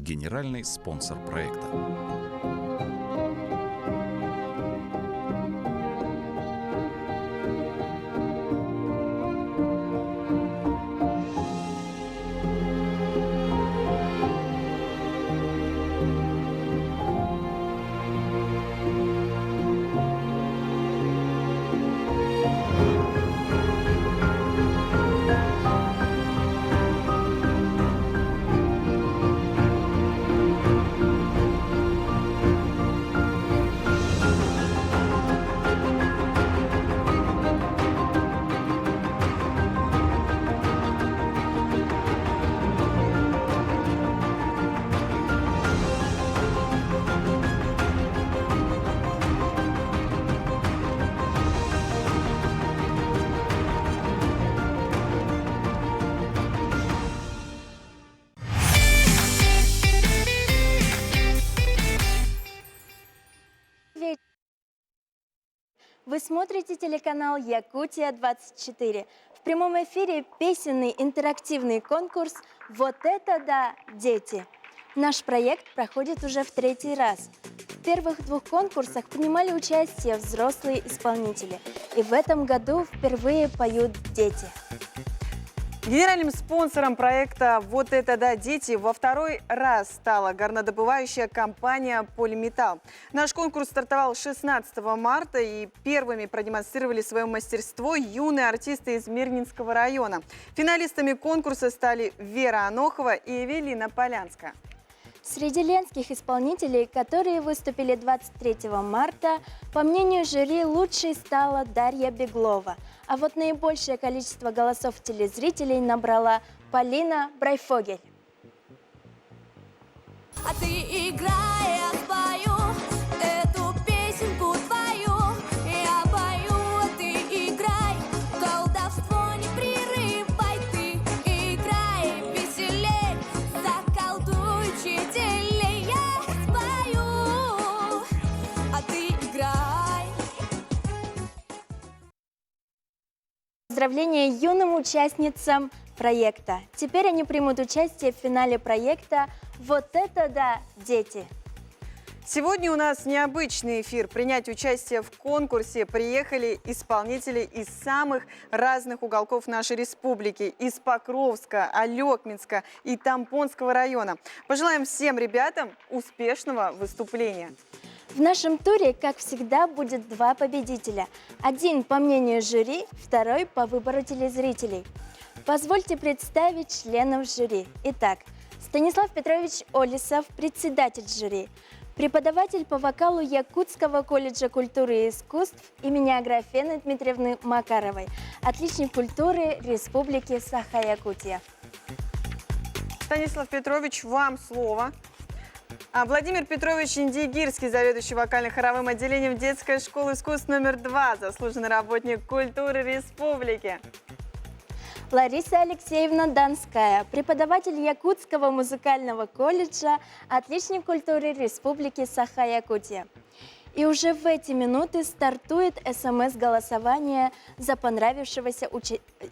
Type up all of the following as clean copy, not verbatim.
генеральный спонсор проекта. Вы смотрите телеканал Якутия-24. В прямом эфире песенный интерактивный конкурс «Вот это да, дети!». Наш проект проходит уже в 3-й раз. В первых 2 конкурсах принимали участие взрослые исполнители. И в этом году впервые поют дети. Генеральным спонсором проекта «Вот это да, дети» во 2-й раз стала горнодобывающая компания «Полиметалл». Наш конкурс стартовал 16 марта, и первыми продемонстрировали свое мастерство юные артисты из Мирнинского района. Финалистами конкурса стали Вера Анохова и Эвелина Полянская. Среди ленских исполнителей, которые выступили 23 марта, по мнению жюри, лучшей стала Дарья Беглова. А вот наибольшее количество голосов телезрителей набрала Полина Брайфогель. А ты играй, я спою эту песенку твою. Я пою, а ты играй, колдовство не прерывай. Ты играй веселей, заколдуй учителей. Я спою, а ты играй. Поздравления юным участницам проекта. Теперь они примут участие в финале проекта «Вот это да, дети!». Сегодня у нас необычный эфир. Принять участие в конкурсе приехали исполнители из самых разных уголков нашей республики. Из Покровска, Алекминска и Тампонского района. Пожелаем всем ребятам успешного выступления. В нашем туре, как всегда, будет 2 победителя. Один по мнению жюри, второй по выбору телезрителей. Позвольте представить членов жюри. Итак, Станислав Петрович Олисов, председатель жюри, преподаватель по вокалу Якутского колледжа культуры и искусств имени Аграфены Дмитриевны Макаровой, отличник культуры Республики Саха-Якутия. Станислав Петрович, вам слово. Владимир Петрович Индигирский, заведующий вокально-хоровым отделением детской школы искусств номер 2, заслуженный работник культуры республики. Лариса Алексеевна Донская, преподаватель Якутского музыкального колледжа, отличник культуры Республики Саха-Якутия. И уже в эти минуты стартует СМС-голосование за понравившегося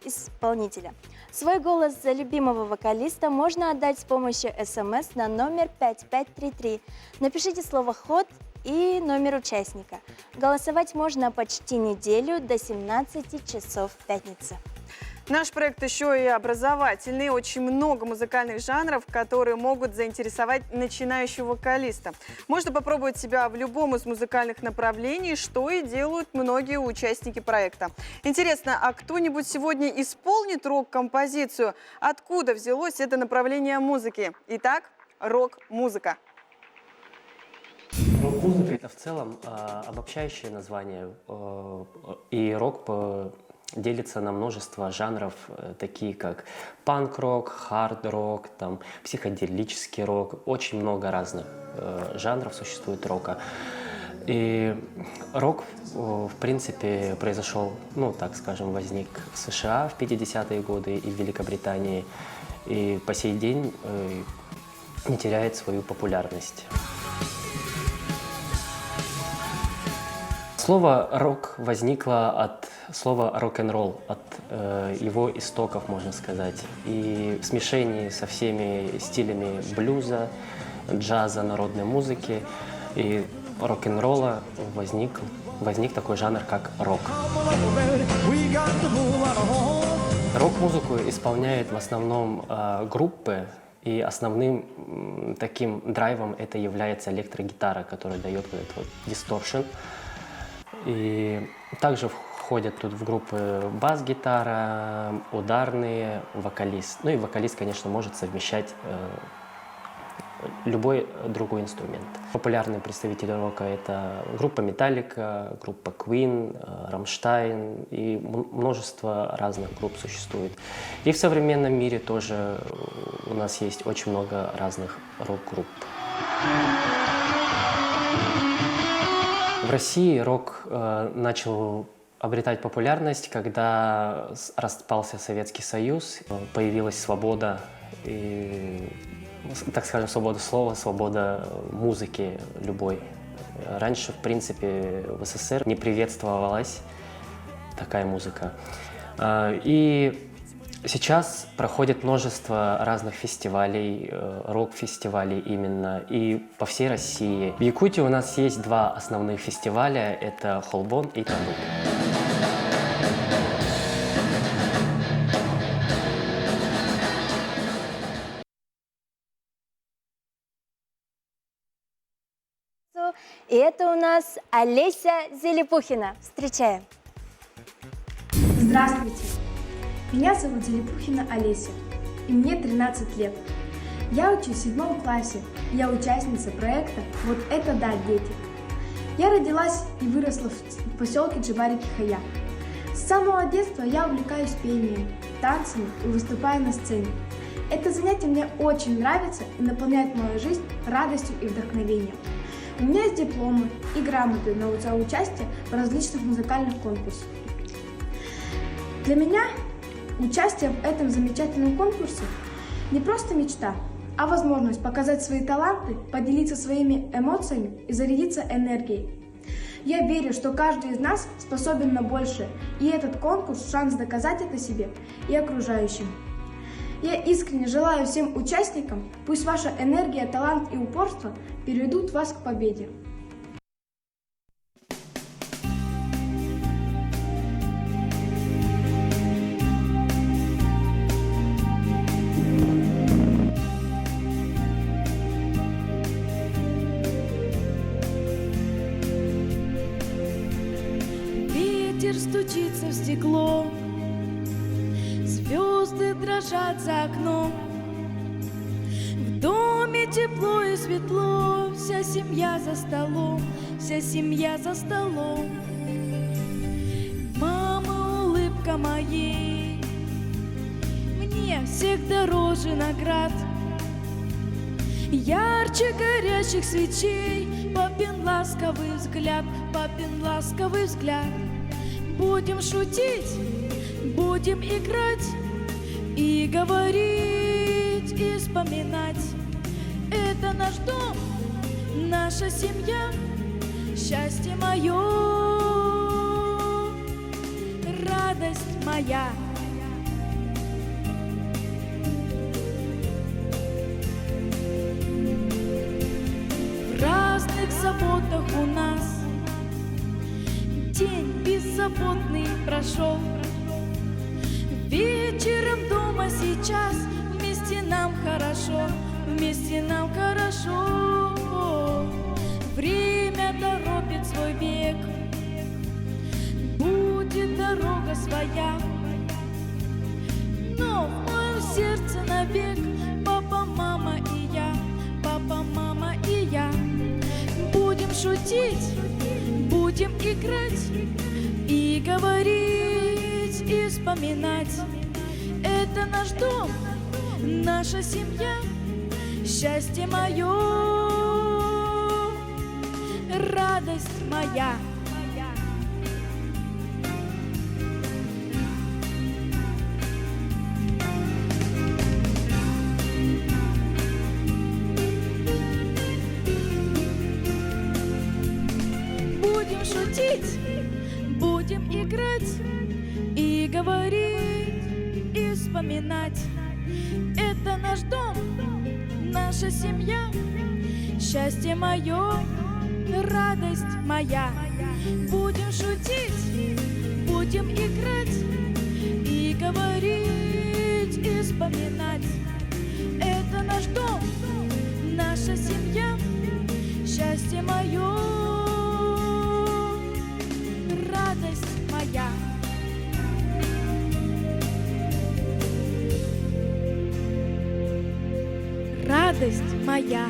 исполнителя. Свой голос за любимого вокалиста можно отдать с помощью СМС на номер 5533. Напишите слово «ход» и номер участника. Голосовать можно почти неделю до 17 часов пятницы. Наш проект еще и образовательный. Очень много музыкальных жанров, которые могут заинтересовать начинающего вокалиста. Можно попробовать себя в любом из музыкальных направлений, что и делают многие участники проекта. Интересно, а кто-нибудь сегодня исполнит рок-композицию? Откуда взялось это направление музыки? Итак, рок-музыка. Рок-музыка – это в целом обобщающее название, и рок делится на множество жанров, такие как панк-рок, хард-рок, психоделический рок. Очень много разных жанров существует рока. И рок, в принципе, произошел, так скажем, возник в США в 50-е годы и в Великобритании, и по сей день не теряет свою популярность. Слово «рок» возникло от слова «рок-н-ролл», от его истоков, можно сказать. И в смешении со всеми стилями блюза, джаза, народной музыки и рок-н-ролла возник такой жанр, как рок. Рок-музыку исполняют в основном группы, и основным таким драйвом это является электрогитара, которая дает вот этот вот дисторшн. И также входят тут в группы бас-гитара, ударные, вокалист. Ну и вокалист, конечно, может совмещать любой другой инструмент. Популярные представители рока — это группа Metallica, группа Queen, Rammstein и множество разных групп существует. И в современном мире тоже у нас есть очень много разных рок-групп. В России рок начал обретать популярность, когда распался Советский Союз, появилась свобода и, так скажем, свобода слова, свобода музыки любой. Раньше, в принципе, в СССР не приветствовалась такая музыка. И сейчас проходит множество разных фестивалей, рок-фестивалей именно, и по всей России. В Якутии у нас есть два основных фестиваля, это Холбон и Табу. И это у нас Олеся Зелепухина. Встречаем. Здравствуйте! Меня зовут Зелепухина Олеся, и мне 13 лет. Я учусь в 7 классе, я участница проекта «Вот это да, дети». Я родилась и выросла в поселке Джибари-Кихая. С самого детства я увлекаюсь пением, танцами и выступаю на сцене. Это занятие мне очень нравится и наполняет мою жизнь радостью и вдохновением. У меня есть дипломы и грамоты за участие в различных музыкальных конкурсах. Для меня участие в этом замечательном конкурсе не просто мечта, а возможность показать свои таланты, поделиться своими эмоциями и зарядиться энергией. Я верю, что каждый из нас способен на большее, и этот конкурс – шанс доказать это себе и окружающим. Я искренне желаю всем участникам, пусть ваша энергия, талант и упорство переведут вас к победе. Ветер стучится в стекло, звезды дрожат за окном. В доме тепло и светло, вся семья за столом, вся семья за столом. Мама, улыбка моей мне всех дороже наград. Ярче горящих свечей, папин ласковый взгляд, папин ласковый взгляд. Будем шутить, будем играть и говорить, и вспоминать. Это наш дом, наша семья, счастье мое, радость моя. В разных заботах у нас день беззаботный прошел. Вечером дома сейчас вместе нам хорошо, вместе нам хорошо. Время торопит свой век, будет дорога своя, но в моем сердце навек папа, мама и я, папа, мама и я. Будем шутить, будем играть и говорить, и вспоминать. Это наш дом, наша семья, счастье мое, радость моя. Будем шутить, будем играть и говорить, и вспоминать. Это наш дом, наша семья, счастье мое, радость моя. Будем шутить, будем играть и говорить, и вспоминать. Это наш дом, наша семья, счастье мое, радость моя. Радость моя.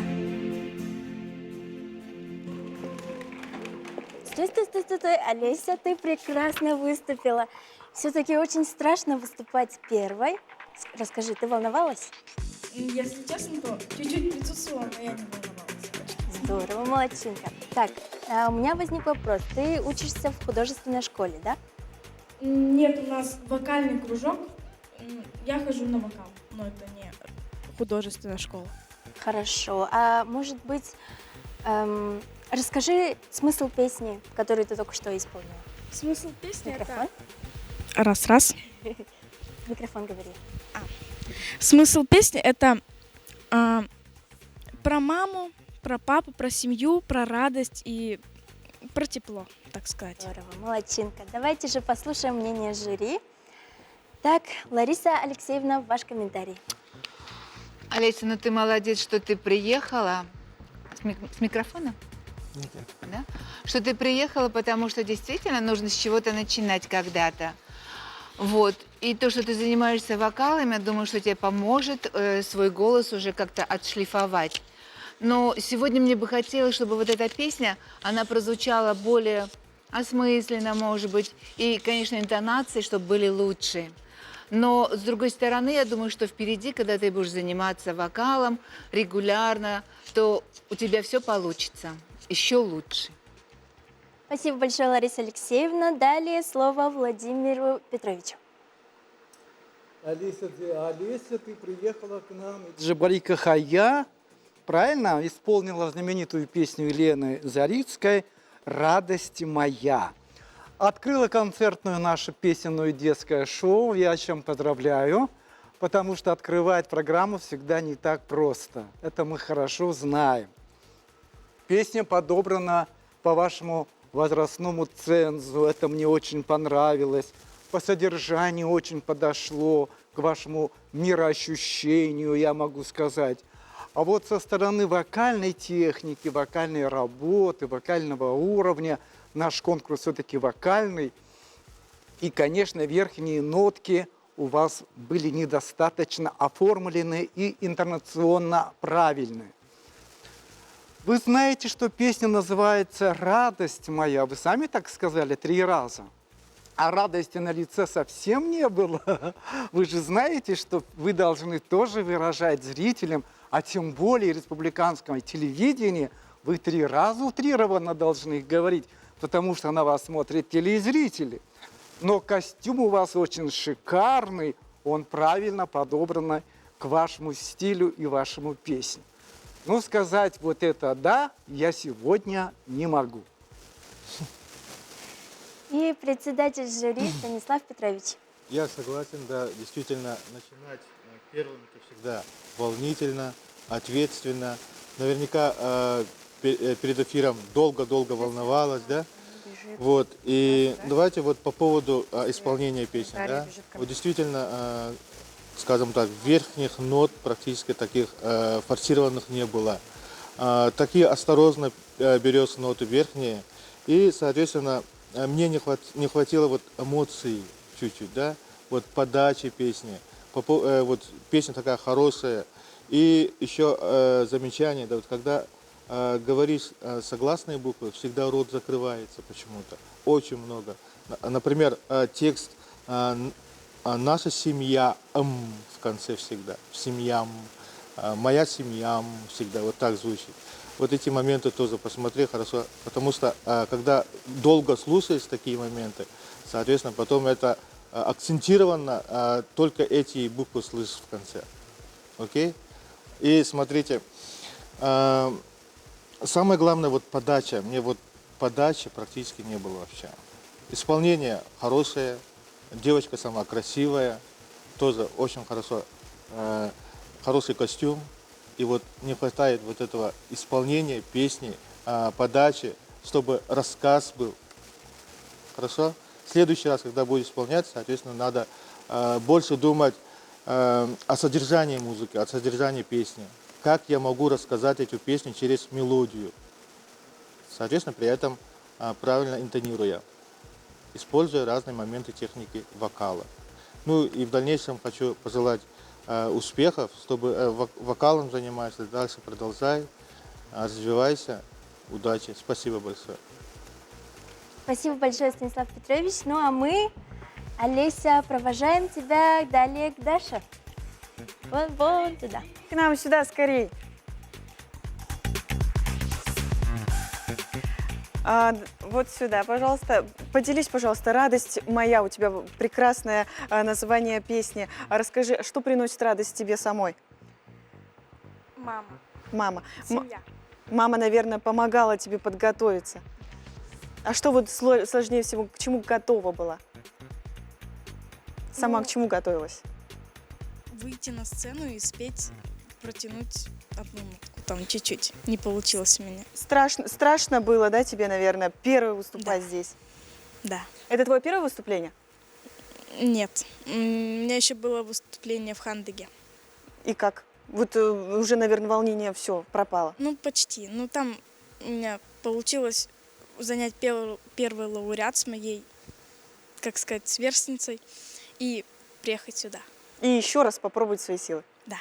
Стой, Олеся, ты прекрасно выступила. Все-таки очень страшно выступать первой. Расскажи, ты волновалась? Если честно, то чуть-чуть присутствовала, но я не волновалась. Здорово, молодчинка. Так, у меня возник вопрос. Ты учишься в художественной школе, да? Нет, у нас вокальный кружок. Я хожу на вокал, но это не художественная школа. Хорошо. А может быть, расскажи смысл песни, которую ты только что исполнила. Смысл песни Микрофон. это... Раз. Микрофон говори. Смысл песни это про маму, про папу, про семью, про радость и про тепло, так сказать. Здорово, молодчинка. Давайте же послушаем мнение жюри. Так, Лариса Алексеевна, ваш комментарий. Олеся, ну ты молодец, что ты приехала. С микрофона? Да? Что ты приехала, потому что действительно нужно с чего-то начинать когда-то. Вот. И то, что ты занимаешься вокалом, я думаю, что тебе поможет свой голос уже как-то отшлифовать. Но сегодня мне бы хотелось, чтобы вот эта песня, она прозвучала более осмысленно, может быть, и, конечно, интонации, чтобы были лучше. Но, с другой стороны, я думаю, что впереди, когда ты будешь заниматься вокалом регулярно, то у тебя все получится еще лучше. Спасибо большое, Лариса Алексеевна. Далее слово Владимиру Петровичу. Олеся, ты приехала к нам из Джабарика Хая, правильно? Исполнила знаменитую песню Елены Зарицкой «Радость моя». Открыла концертную нашу песенную детское шоу. Я чем поздравляю, потому что открывать программу всегда не так просто. Это мы хорошо знаем. Песня подобрана по вашему возрастному цензу. Это мне очень понравилось. По содержанию очень подошло к вашему мироощущению, я могу сказать. А вот со стороны вокальной техники, вокальной работы, вокального уровня, наш конкурс все-таки вокальный. И, конечно, верхние нотки у вас были недостаточно оформлены и интонационно правильны. Вы знаете, что песня называется «Радость моя». Вы сами так сказали 3 раза. А радости на лице совсем не было. Вы же знаете, что вы должны тоже выражать зрителям, а тем более республиканском телевидении, вы 3 раза утрированно должны говорить, потому что на вас смотрят телезрители. Но костюм у вас очень шикарный, он правильно подобран к вашему стилю и вашему песне. Но сказать вот это «да» я сегодня не могу. И председатель жюри Станислав Петрович. Я согласен, да, действительно, начинать первым это всегда волнительно, ответственно. Наверняка перед эфиром долго-долго волновалась, да? Вот, и давайте вот по поводу исполнения песни, да? Вот действительно, скажем так, верхних нот практически таких форсированных не было. Такие осторожно берешь ноты верхние, и, соответственно, мне не хватило вот эмоций чуть-чуть, да, вот подачи песни, вот песня такая хорошая. И еще замечание, да, вот когда говоришь согласные буквы, всегда рот закрывается почему-то, очень много. Например, текст «Наша семья» в конце всегда, «семья», «моя семья» всегда, вот так звучит. Вот эти моменты тоже посмотри хорошо, потому что когда долго слушаешь такие моменты, соответственно, потом это акцентированно только эти буквы слышишь в конце. Окей? И смотрите, самое главное вот подача. Мне вот подачи практически не было вообще. Исполнение хорошее, девочка сама красивая, тоже очень хорошо, хороший костюм. И вот не хватает вот этого исполнения песни, подачи, чтобы рассказ был. Хорошо? В следующий раз, когда будет исполняться, соответственно, надо больше думать о содержании музыки, о содержании песни. Как я могу рассказать эту песню через мелодию. Соответственно, при этом правильно интонируя, используя разные моменты техники вокала. Ну и в дальнейшем хочу пожелать успехов, чтобы вокалом занимаешься, дальше продолжай, развивайся. Удачи. Спасибо большое. Спасибо большое, Станислав Петрович. Ну а мы, Олеся, провожаем тебя далее к Даше. Вон туда. К нам сюда скорей. Вот сюда, пожалуйста. Поделись, пожалуйста, «Радость моя». У тебя прекрасное название песни. Расскажи, что приносит радость тебе самой? Мама. Мама. Семья. Мама, наверное, помогала тебе подготовиться. А что вот сложнее всего, к чему готова была? Сама к чему готовилась? Выйти на сцену и спеть, протянуть одну нотку, там чуть-чуть. Не получилось у меня. Страшно было, да, тебе, наверное, первое выступать здесь? Да. Это твое первое выступление? Нет. У меня еще было выступление в Хандыге. И как? Вот уже, наверное, волнение все пропало. Ну, почти. Ну, там у меня получилось занять первый лауреат с моей, как сказать, сверстницей и приехать сюда. И еще раз попробовать свои силы. Да.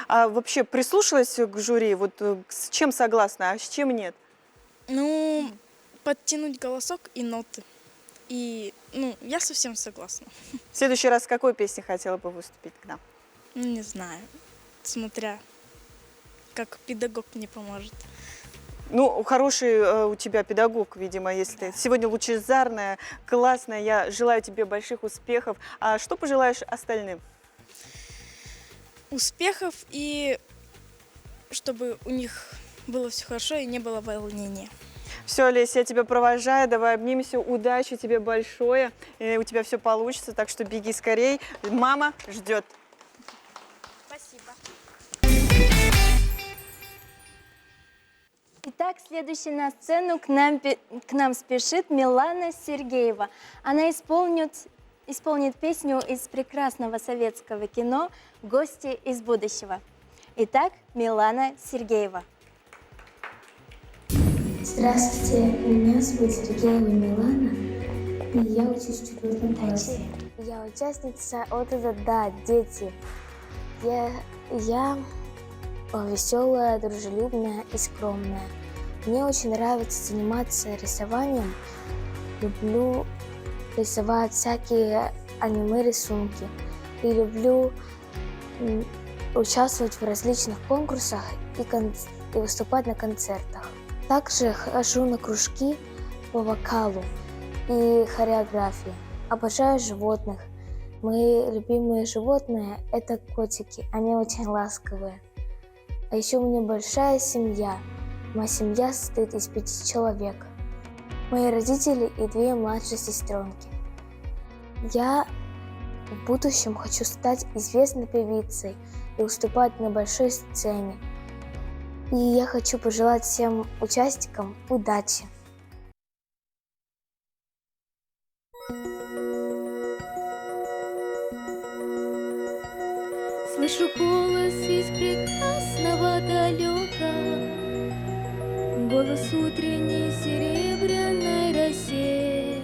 А вообще прислушалась к жюри? Вот с чем согласна, а с чем нет? Ну, подтянуть голосок и ноты. И, ну, я совсем согласна. В следующий раз с какой песней хотела бы выступить к нам? Ну, не знаю. Смотря, как педагог мне поможет. Ну, хороший у тебя педагог, видимо, если ты сегодня лучезарная, классная. Я желаю тебе больших успехов. А что пожелаешь остальным? Успехов и чтобы у них было все хорошо и не было волнения. Все, Олеся, я тебя провожаю, давай обнимемся. Удачи тебе большое, и у тебя все получится, так что беги скорей. Мама ждет. Спасибо. Итак, следующей на сцену к нам спешит Милана Сергеева. Она исполнит песню из прекрасного советского кино «Гости из будущего». Итак, Милана Сергеева. Здравствуйте, меня зовут Сергеева Милана, и я учусь в 4 классе. Я участница от «Да, дети». Я веселая, дружелюбная и скромная. Мне очень нравится заниматься рисованием. Люблю рисовать всякие аниме-рисунки. И люблю участвовать в различных конкурсах и выступать на концертах. Также хожу на кружки по вокалу и хореографии. Обожаю животных. Мои любимые животные – это котики. Они очень ласковые. А еще у меня большая семья. Моя семья состоит из 5 человек. Мои родители и 2 младшие сестренки. Я в будущем хочу стать известной певицей и выступать на большой сцене. И я хочу пожелать всем участникам удачи. Слышу голос из прекрасного далека, голос утренней серебряной росе.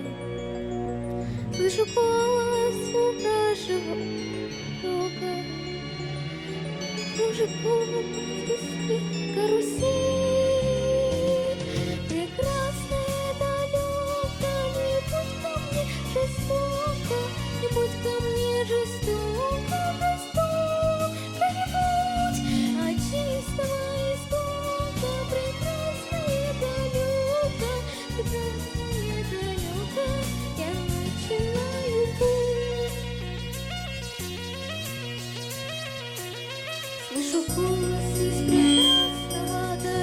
Слышу голос упрашивающего, кружит голову карусель. Прекрасное далеко, не будь ко мне жестоко, не будь ко мне жестоко, жестоко-нибудь, от чистого истока. Прекрасное далеко, я начинаю путь. Слышу голос из прекрасного далека,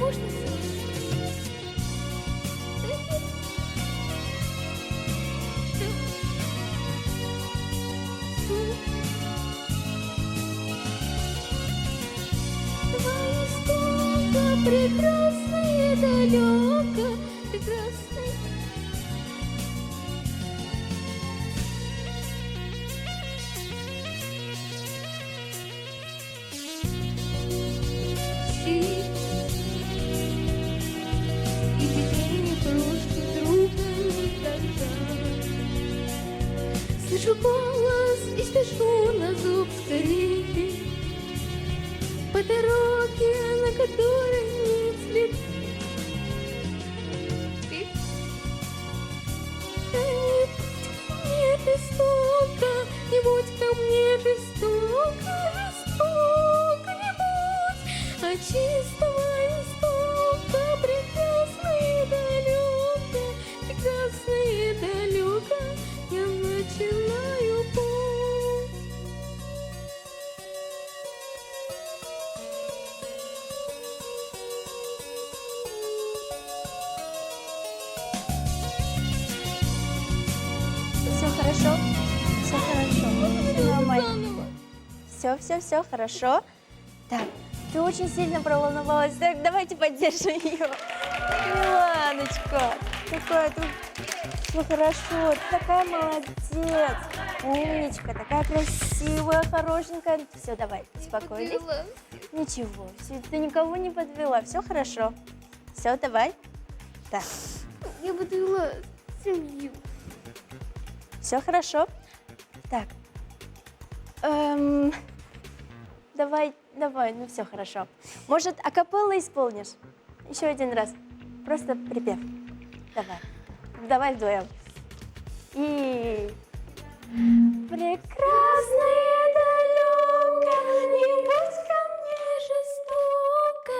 нужно слушать. Твоя история прекрасная и далека, прекрасная. И теперь не просто друга тогда. Слышу голос и спешу на зуб скорее по дороге, на которой нет следов. Не будь ко мне жестоко, не будь ко мне жестоко, жестоко не будь, а чистого истока, прекрасно и далеко, прекрасно и далеко я начинаю путь. Все хорошо? Все хорошо. Нормально. Все хорошо. Так, ты очень сильно проволновалась. Так, давайте поддержим ее. Миланочка, какая ты... Все хорошо, ты такая молодец. Умничка, такая красивая, хорошенькая. Все, давай, успокоились. Ничего, ты никого не подвела. Все хорошо. Все, давай. Так. Я подвела семью. Все хорошо. Так. Давай, ну все хорошо. Может, акапелла исполнишь? Еще один раз. Просто припев. Давай вдвоем. И... Прекрасное далеко, не будь ко мне жестоко,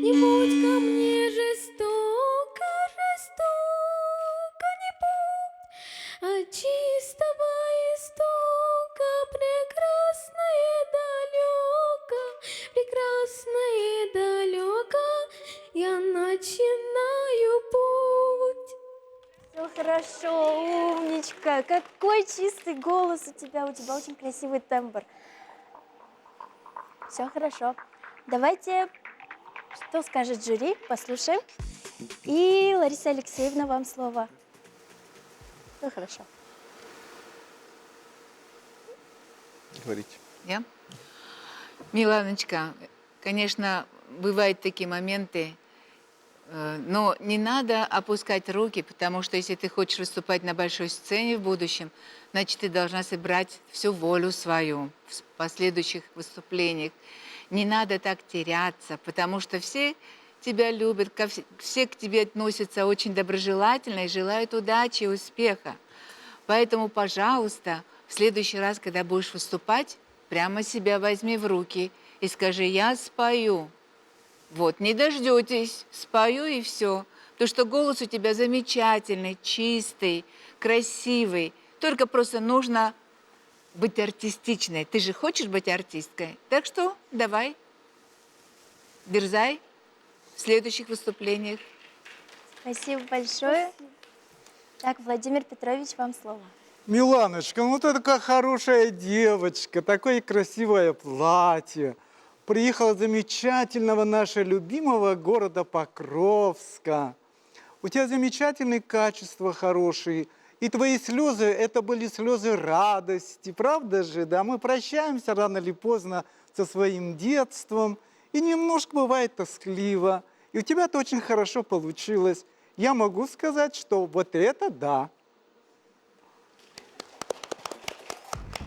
Не будь ко мне жестоко, жестоко не будь, а чистого истока, прекрасное далеко, я начинаю путь. все хорошо, умничка. Какой чистый голос у тебя очень красивый тембр. Все хорошо. Давайте, что скажет жюри, послушаем. И, Лариса Алексеевна, вам слово. Все хорошо. Говорите. Я? Миланочка, конечно, бывают такие моменты, но не надо опускать руки, потому что если ты хочешь выступать на большой сцене в будущем, значит, ты должна собрать всю волю свою в последующих выступлениях. Не надо так теряться, потому что все тебя любят, все к тебе относятся очень доброжелательно и желают удачи и успеха. Поэтому, пожалуйста, в следующий раз, когда будешь выступать, прямо себя возьми в руки и скажи: «Я спою». Вот, не дождетесь, спою и все. Потому что голос у тебя замечательный, чистый, красивый. Только просто нужно быть артистичной. Ты же хочешь быть артисткой. Так что давай, дерзай в следующих выступлениях. Спасибо большое. Так, Владимир Петрович, вам слово. Миланочка, ну ты такая хорошая девочка, такое красивое платье. Приехала из замечательного нашего любимого города Покровска. У тебя замечательные качества хорошие. И твои слезы, это были слезы радости, правда же? Да, мы прощаемся рано или поздно со своим детством. И немножко бывает тоскливо. И у тебя это очень хорошо получилось. Я могу сказать, что вот это да.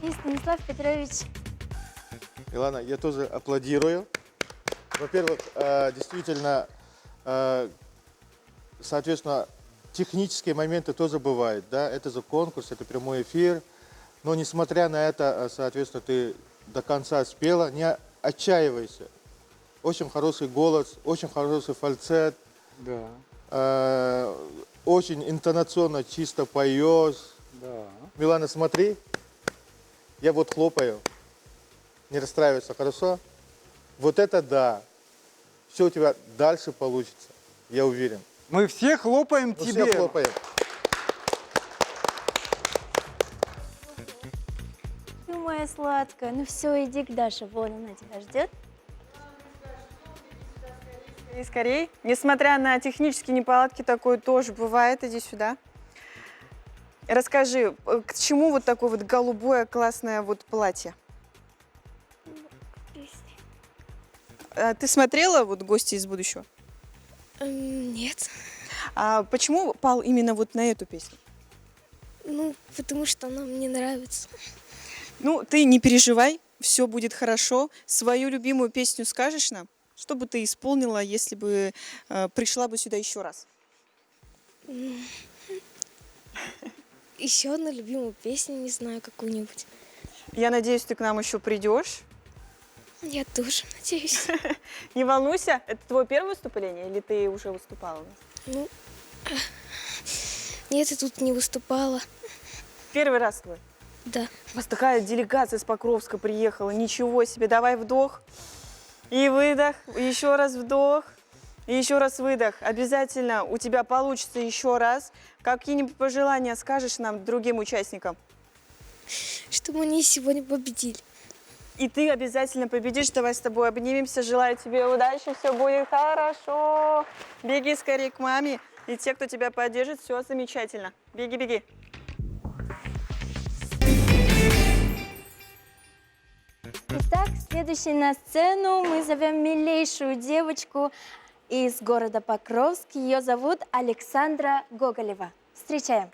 И Станислав Петрович. Илана, я тоже аплодирую. Во-первых, действительно, соответственно, технические моменты тоже бывают, да, это же конкурс, это прямой эфир, но несмотря на это, соответственно, ты до конца спела, не отчаивайся. Очень хороший голос, очень хороший фальцет, Да. очень интонационно чисто поешь. Да. Милана, смотри, я вот хлопаю, не расстраивайся, хорошо? Вот это да. все у тебя дальше получится, я уверен. Мы все хлопаем Ну, тебе. все хлопаем. Ты моя сладкая. Ну все, иди к Даше, вон она тебя ждет. Скорей, скорей. Несмотря на технические неполадки, такое тоже бывает. Иди сюда. Расскажи, к чему вот такое вот голубое классное вот платье? А ты смотрела вот «Гости из будущего»? Нет. А почему пал именно вот на эту песню? Ну, потому что она мне нравится. Ну, ты не переживай, все будет хорошо. Свою любимую песню скажешь нам? Что бы ты исполнила, если бы пришла бы сюда еще раз? Еще одну любимую песню, не знаю, какую-нибудь. Я надеюсь, ты к нам еще придешь. Я тоже надеюсь. Не волнуйся, это твое первое выступление или ты уже выступала у нас? Ну, нет, я тут не выступала. Первый раз твой? Да. У вас такая делегация с Покровска приехала. Ничего себе, давай вдох и выдох, еще раз вдох и еще раз выдох. Обязательно у тебя получится еще раз. Какие-нибудь пожелания скажешь нам, другим участникам? Чтобы они сегодня победили. И ты обязательно победишь. Давай с тобой обнимемся. Желаю тебе удачи, все будет хорошо. Беги скорее к маме. И те, кто тебя поддержит, все замечательно. Беги, беги. Итак, следующей на сцену мы зовем милейшую девочку из города Покровск. Ее зовут Александра Гоголева. Встречаем.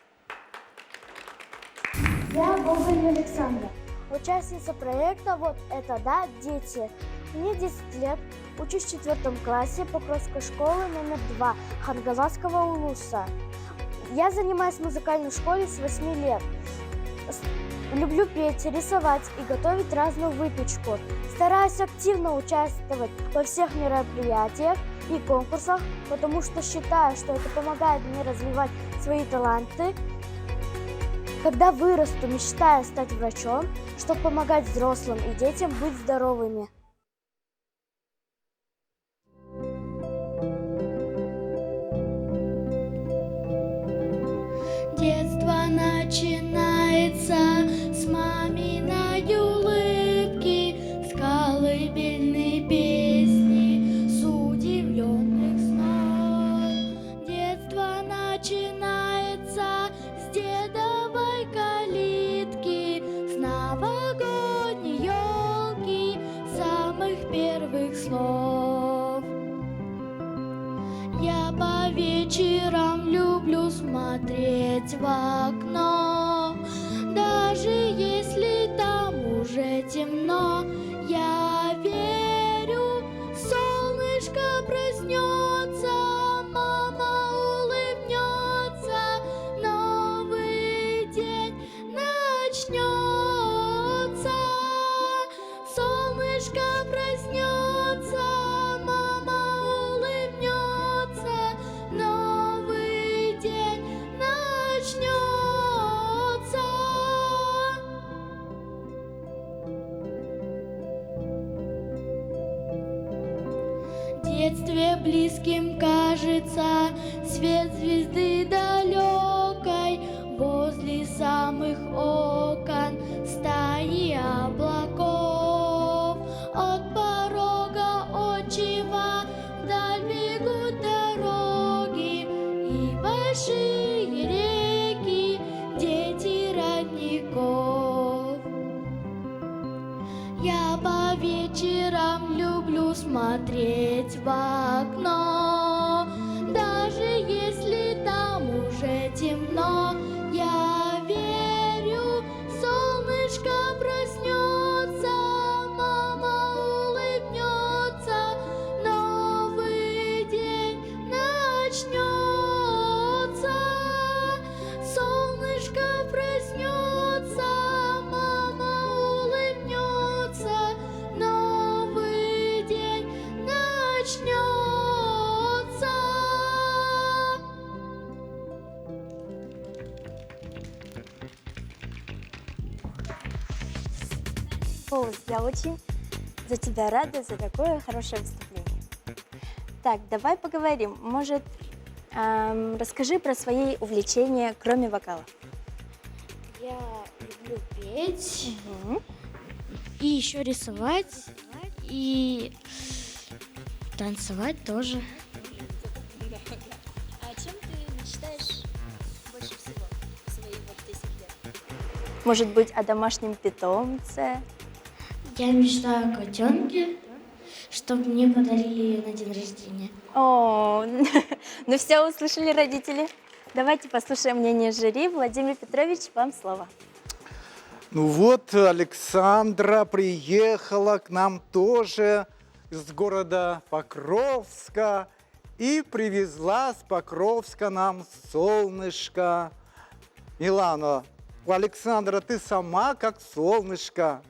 Я Гоголь Александра, участница проекта «Вот это да, дети». Мне 10 лет, учусь в 4 классе Покровской школы номер 2 Хангаласского улуса. Я занимаюсь в музыкальной школе с 8 лет. Люблю петь, рисовать и готовить разную выпечку. Стараюсь активно участвовать во всех мероприятиях и конкурсах, потому что считаю, что это помогает мне развивать свои таланты. Когда вырасту, мечтаю стать врачом, чтобы помогать взрослым и детям быть здоровыми. Детство начинается с маминой улыбки, с колыбельной песни, с удивленных снов. Детство начинается с дедовой калитки, с новогодней елки, самых первых слов. Я по вечерам люблю смотреть в окно, даже если там уже темно. Я верю, солнышко проснется, мама улыбнется, новый день начнется. Солнышко проснется, мама улыбнется, новый день начнется. В детстве близким кажется свет звезды далекой, возле самых окон стаи облаков. От порога отчего вдаль бегут дороги и большие реки, дети родников. Я по вечерам люблю смотреть в окно, даже если там уже темно. Я верю, солнышко проснется, мама улыбнется, новый день начнется. Солнышко проснется, мама улыбнется, новый день начнется. Фоуз, я очень за тебя рада, за такое хорошее выступление. Так, давай поговорим. Может, расскажи про свои увлечения, кроме вокала. Я люблю петь и еще рисовать, и танцевать тоже. А о чем ты мечтаешь больше всего в свои 10 лет? Может быть, о домашнем питомце? Я мечтаю о котенке, чтобы мне подарили на день рождения. О, ну все, услышали родители. Давайте послушаем мнение жюри. Владимир Петрович, вам слово. Ну вот, Александра приехала к нам тоже из города Покровска и привезла с Покровска нам солнышко. Милана, Александра, ты сама как солнышко.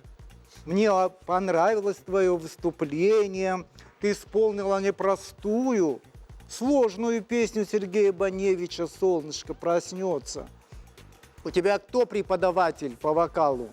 Мне понравилось твое выступление. Ты исполнила непростую, сложную песню Сергея Баневича «Солнышко проснется». У тебя кто преподаватель по вокалу?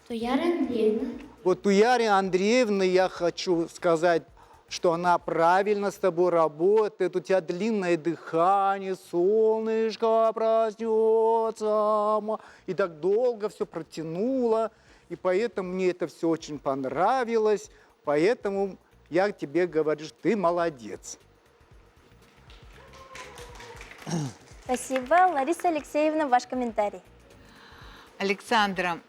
Туяра Андреевна. Вот Туяре Андреевне я хочу сказать, что она правильно с тобой работает. У тебя длинное дыхание, солнышко проснется. И так долго все протянуло. И поэтому мне это все очень понравилось. Поэтому я тебе говорю, что ты молодец. Спасибо. Лариса Алексеевна, ваш комментарий. Александра,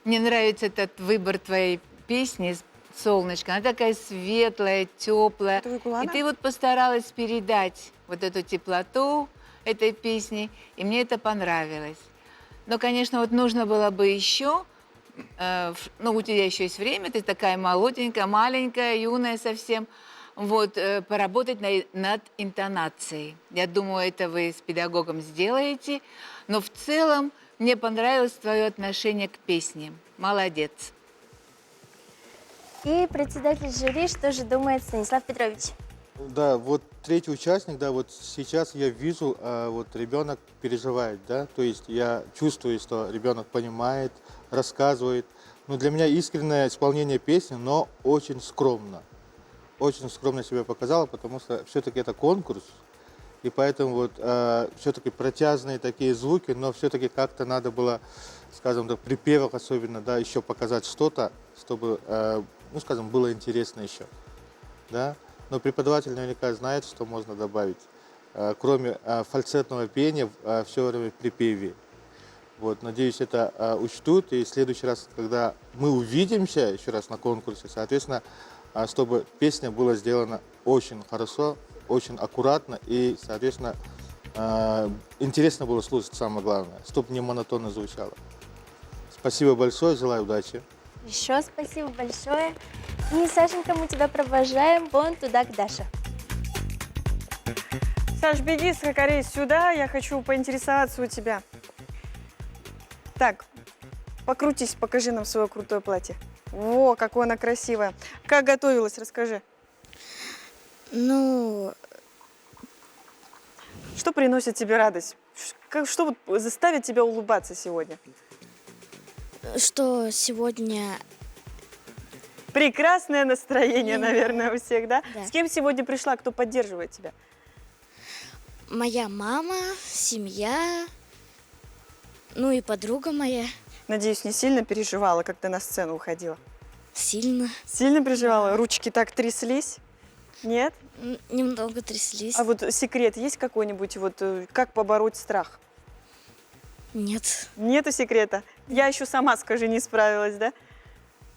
мне нравится этот выбор твоей песни «Солнышко». Она такая светлая, теплая. И ты вот постаралась передать вот эту теплоту этой песни, и мне это понравилось. Но, конечно, вот нужно было бы еще, ну, у тебя еще есть время, ты такая молоденькая, маленькая, юная совсем, вот, поработать над интонацией. Я думаю, это вы с педагогом сделаете, но в целом мне понравилось твое отношение к песне. Молодец. И председатель жюри, что же думает Станислав Петрович? Да, вот третий участник, да, вот сейчас я вижу, вот ребенок переживает, да, то есть я чувствую, что ребенок понимает, рассказывает. Но для меня искреннее исполнение песни, но очень скромно. Очень скромно себя показала, потому что все-таки это конкурс, и поэтому вот все-таки протяжные такие звуки, но все-таки как-то надо было, скажем так, припевах особенно, да, еще показать что-то, чтобы, ну, скажем, было интересно еще, да. Но преподаватель наверняка знает, что можно добавить, кроме фальцетного пения, все время припеве. Вот, надеюсь, это учтут, и в следующий раз, когда мы увидимся еще раз на конкурсе, соответственно, чтобы песня была сделана очень хорошо, очень аккуратно и, соответственно, интересно было слушать, самое главное, чтобы не монотонно звучало. Спасибо большое, желаю удачи. Еще спасибо большое. И, Сашенька, мы тебя провожаем вон туда, к Даше. Саш, беги скорее сюда, я хочу поинтересоваться у тебя. Так, покрутись, покажи нам свое крутое платье. Во, какое оно красивое. Как готовилась, расскажи. Ну, Что приносит тебе радость? Что вот заставит тебя улыбаться сегодня? что сегодня Прекрасное настроение, наверное, у всех, да? Да. С кем сегодня пришла, кто поддерживает тебя? моя мама, семья, ну и подруга моя. Надеюсь, не сильно переживала, когда на сцену уходила? Сильно. Сильно переживала? Ручки так тряслись? Нет? Немного тряслись. А вот секрет есть какой-нибудь, вот как побороть страх? Нет. Нету секрета? Я еще сама, скажи, не справилась, да?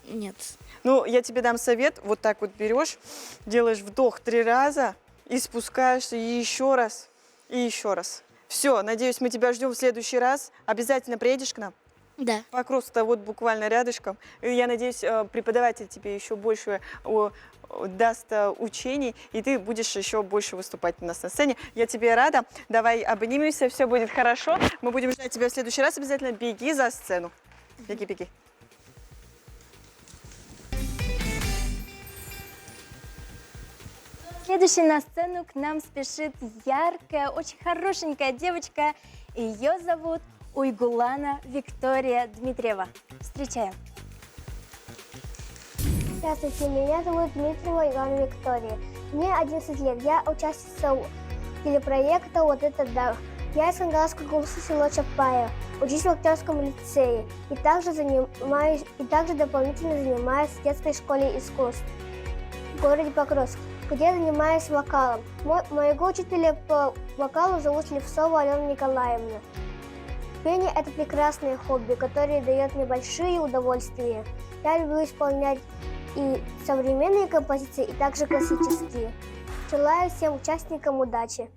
Нет. Ну, я тебе дам совет. Вот так вот берешь, делаешь вдох 3 раза и спускаешься и еще раз, и еще раз. Все, надеюсь, мы тебя ждем в следующий раз. Обязательно приедешь к нам? Да. Покровск-то вот буквально рядышком. И я надеюсь, преподаватель тебе еще больше даст учений, и ты будешь еще больше выступать у нас на сцене. Я тебе рада. Давай обнимемся, все будет хорошо. Мы будем ждать тебя в следующий раз. Обязательно беги за сцену. Беги, беги. Следующей на сцену к нам спешит яркая, очень хорошенькая девочка. Ее зовут Уйгулана Виктория Дмитриева. Встречаем. Здравствуйте, меня зовут Дмитриева Ивана Виктория. Мне 11 лет. Я участница телепроекта «Вот это да». Я из Кангаласского гуса село Чапаево, учусь в актерском лицее и также дополнительно занимаюсь в детской школе искусств в городе Покровск, где занимаюсь вокалом. Моего учителя по вокалу зовут Левцова Алена Николаевна. Пение – это прекрасное хобби, которое дает мне большие удовольствия. Я люблю исполнять и современные композиции, и также классические. Желаю всем участникам удачи!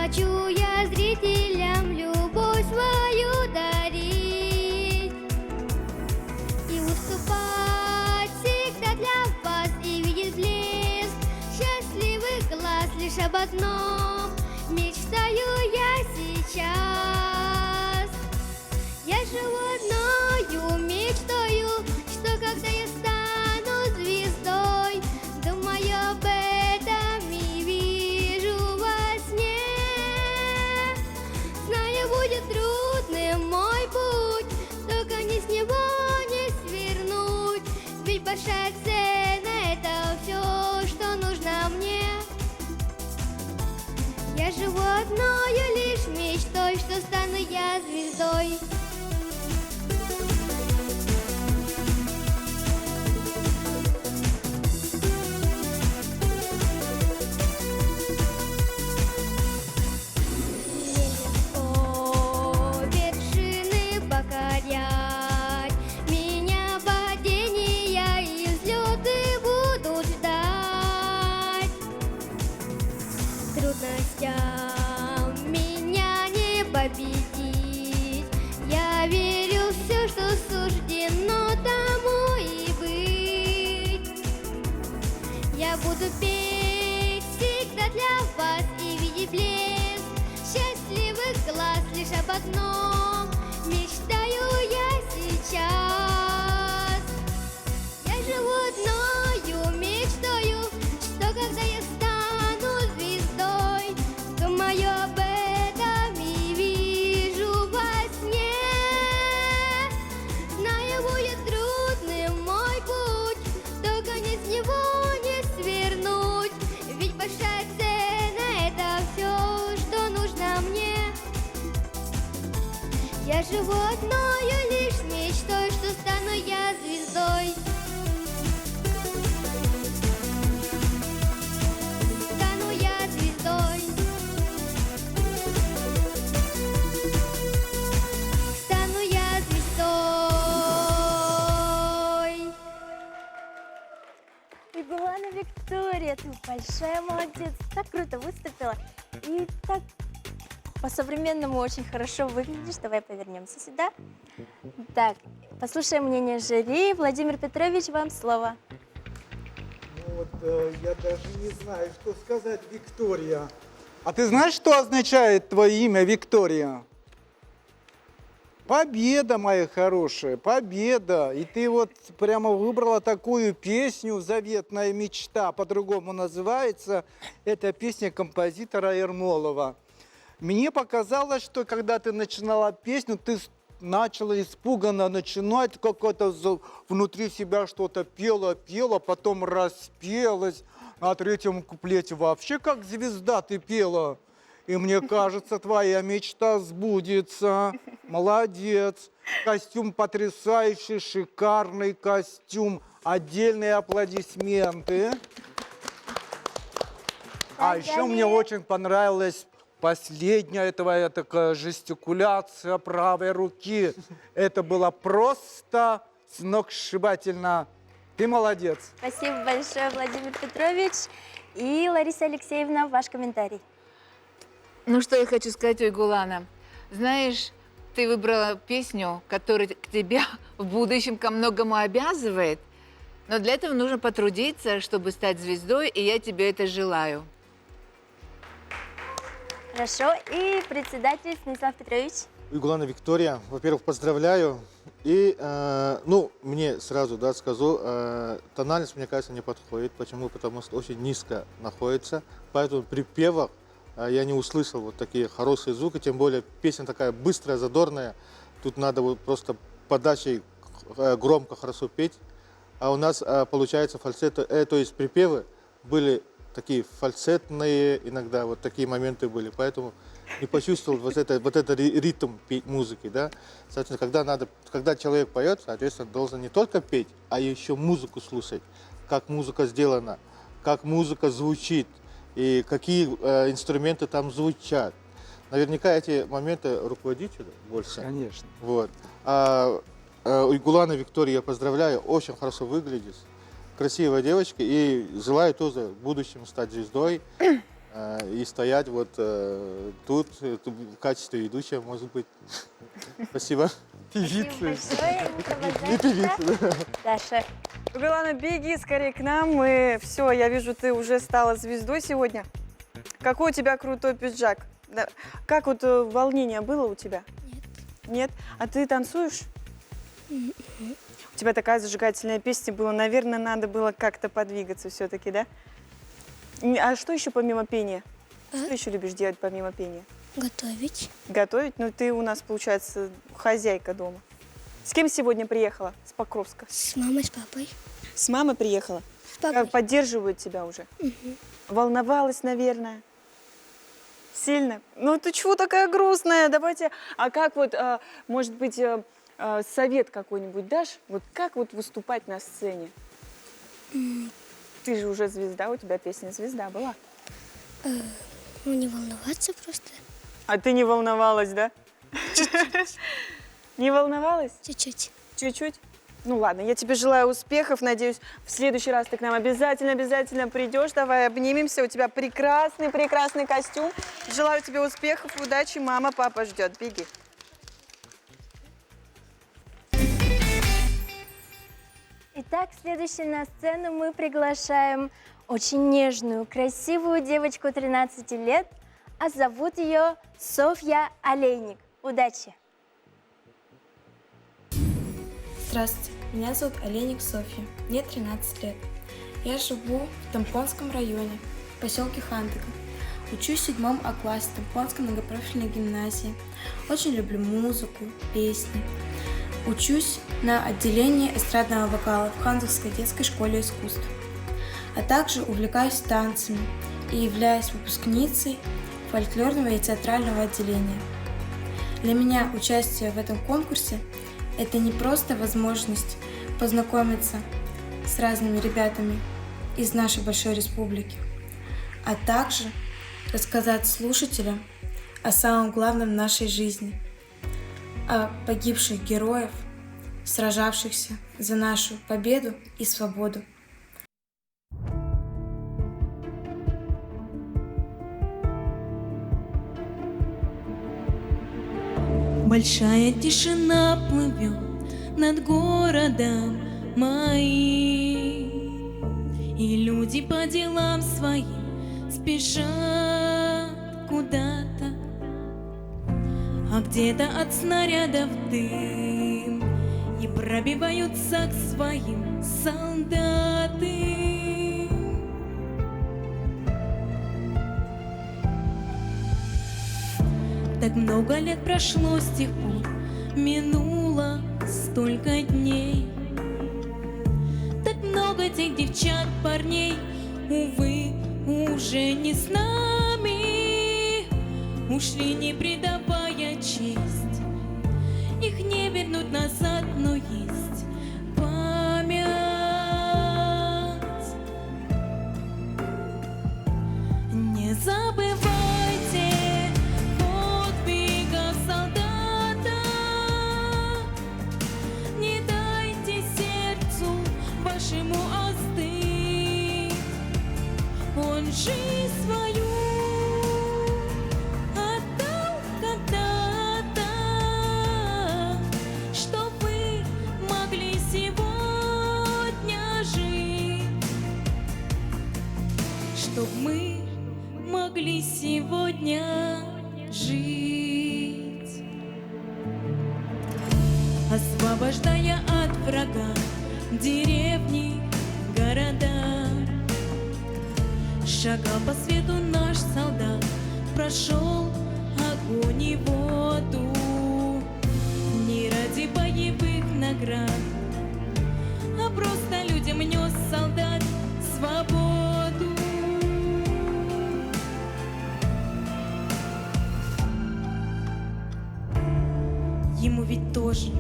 Хочу я зрителям любовь свою дарить и выступать всегда для вас, и видеть блеск счастливых глаз. Лишь об одном мечтаю я сейчас. Я живу одною мечтою, что когда я стану звездой, думаю об этом и вижу во сне. Знаю, будет трудным мой путь, только не с него не свернуть, ведь большая цена — это все, что нужно мне. Я живу одною лишь мечтой, что стану я звездой. Меня не победить. Я верю в все, что суждено тому и быть. Я буду петь всегда для вас и видеть блеск счастливых глаз. Лишь об одном мечтаю я сейчас. Я живу одною мечтою, что когда я стану звездой, думаю об этом и вижу во сне. Знаю, будет трудным мой путь, только не с него не свернуть, ведь большая цена — это все, что нужно мне. Я живу одною лишь мечтой, что стану я звездой. Стану я звездой. Стану я звездой. Игуана Виктория, ты большая молодец, так круто выступила и так по-современному очень хорошо выглядишь. Давай повернемся сюда. Так, послушаем мнение жюри. Владимир Петрович, вам слово. Ну вот, я даже не знаю, что сказать, Виктория. А ты знаешь, что означает твое имя, Виктория? Победа, моя хорошая, победа. И ты вот прямо выбрала такую песню «Заветная мечта», по-другому называется. Это песня композитора Ермолова. Мне показалось, что когда ты начинала песню, ты начала испуганно начинать, какое-то внутри себя что-то пела, потом распелась. На третьем куплете вообще как звезда ты пела. И мне кажется, твоя мечта сбудется. Молодец. Костюм потрясающий, шикарный костюм. Отдельные аплодисменты. А еще мне очень понравилась последняя твоя такая жестикуляция правой руки. Это было просто сногсшибательно. Ты молодец. Спасибо большое, Владимир Петрович. И Лариса Алексеевна, ваш комментарий. Ну, что я хочу сказать, Ойгулана. Знаешь, ты выбрала песню, которая к тебе в будущем ко многому обязывает, но для этого нужно потрудиться, чтобы стать звездой, и я тебе это желаю. Хорошо. И председатель Станислав Петрович. Игулана Виктория, во-первых, поздравляю. И, мне сразу, скажу, тональность, мне кажется, не подходит. Почему? Потому что очень низко находится. Поэтому при припевах я не услышал вот такие хорошие звуки. Тем более песня такая быстрая, задорная. Тут надо вот просто подачей громко, хорошо петь. А у нас получается фальцет, то есть припевы были такие фальцетные, иногда вот такие моменты были. Поэтому не почувствовал вот этот ритм музыки, да. Соответственно, когда человек поет, соответственно, должен не только петь, а еще музыку слушать, как музыка сделана, как музыка звучит и какие инструменты там звучат. Наверняка эти моменты руководителю больше. Конечно. Вот. Игулана Виктория, я поздравляю, очень хорошо выглядишь, красивая девочка, и желаю тоже в будущем стать звездой. И стоять вот тут в качестве ведущего, может быть. Спасибо. Спасибо большое. И певица. Даша. Игулана, беги скорее к нам. Все, я вижу, ты уже стала звездой сегодня. Какой у тебя крутой пиджак. Как вот волнение было у тебя? Нет. Нет? А ты танцуешь? У тебя такая зажигательная песня была. Наверное, надо было как-то подвигаться все-таки, да? А что еще помимо пения? Что еще любишь делать помимо пения? Готовить. Готовить? Ну, ты у нас, получается, хозяйка дома. С кем сегодня приехала с Покровска? С мамой, с папой. С мамой приехала? С папой. Как поддерживают тебя уже? Волновалась, наверное? Сильно? Ну, ты чего такая грустная? Давайте... А как вот, может быть, совет какой-нибудь дашь? Вот как вот выступать на сцене? Ты же уже звезда, у тебя песня «Звезда» была. Ну, не волноваться просто. А ты не волновалась, да? Не волновалась? Чуть-чуть. Чуть-чуть? Ну ладно, я тебе желаю успехов. Надеюсь, в следующий раз ты к нам обязательно придешь. Давай обнимемся. У тебя прекрасный костюм. Желаю тебе успехов, удачи. Мама, папа ждет. Беги. Итак, следующей на сцену мы приглашаем очень нежную, красивую девочку 13 лет, а зовут ее Софья Олейник. Удачи! Здравствуйте, меня зовут Олейник Софья, мне 13 лет. Я живу в Тампонском районе, в поселке Хантыга. Учусь в 7 А-классе Тампонской многопрофильной гимназии. Очень люблю музыку, песни. Учусь на отделении эстрадного вокала в Хантыгской детской школе искусств. А также увлекаюсь танцами и являюсь выпускницей фольклорного и театрального отделения. Для меня участие в этом конкурсе – это не просто возможность познакомиться с разными ребятами из нашей большой республики, а также рассказать слушателям о самом главном в нашей жизни – о погибших героев, сражавшихся за нашу победу и свободу. Большая тишина плывет над городом моим, и люди по делам своим спешат куда-то. А где-то от снарядов дым и пробиваются к своим солдаты. Так много лет прошло с тех пор, минуло столько дней. Так много тех девчат, парней, увы, уже не с нами. Ушли, не предавая честь, их не вернуть назад, но есть память. Не забывайте подвигов солдата, не дайте сердцу вашему могли сегодня жить, освобождая от врага деревни, города. Шагал по свету наш солдат, прошел огонь и воду, не ради боевых наград, а просто людям нес солдат свободу. Ему ведь тоже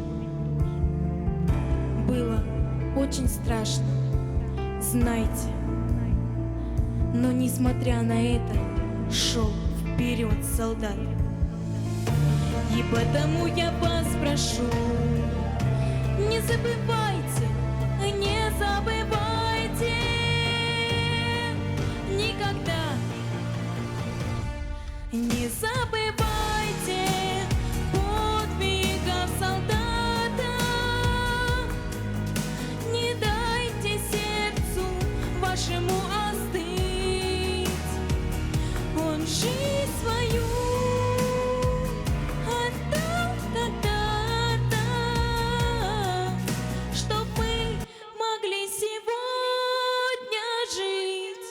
было очень страшно, знаете. Но несмотря на это, шел вперед солдат. И потому я вас прошу, не забывайте, не забывайте никогда, не забывайте подвигов солдата, не дайте сердцу вашему остыть, он жизнь свою отдал тогда, чтоб мы могли сегодня жить.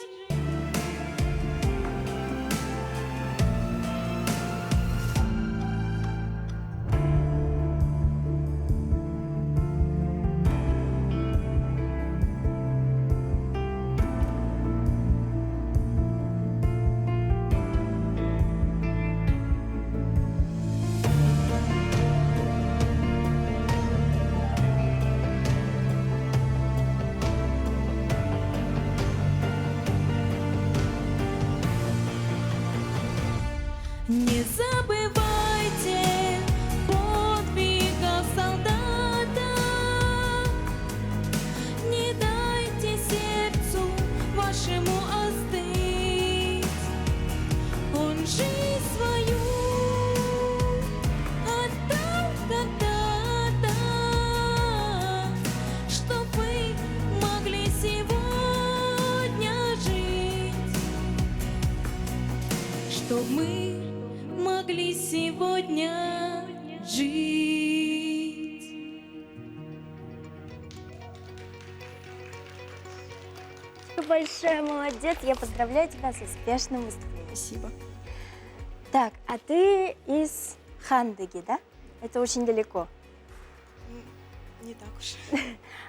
Не забывайте подвигов солдата, не дайте сердцу вашему остыть, он жизнь свою отдал когда-то, чтоб вы могли сегодня жить, чтоб мы могли сегодня жить. Ты большая молодец, я поздравляю тебя с успешным выступлением. Спасибо. Так, а ты из Хандыги, да? Это очень далеко. Не так уж.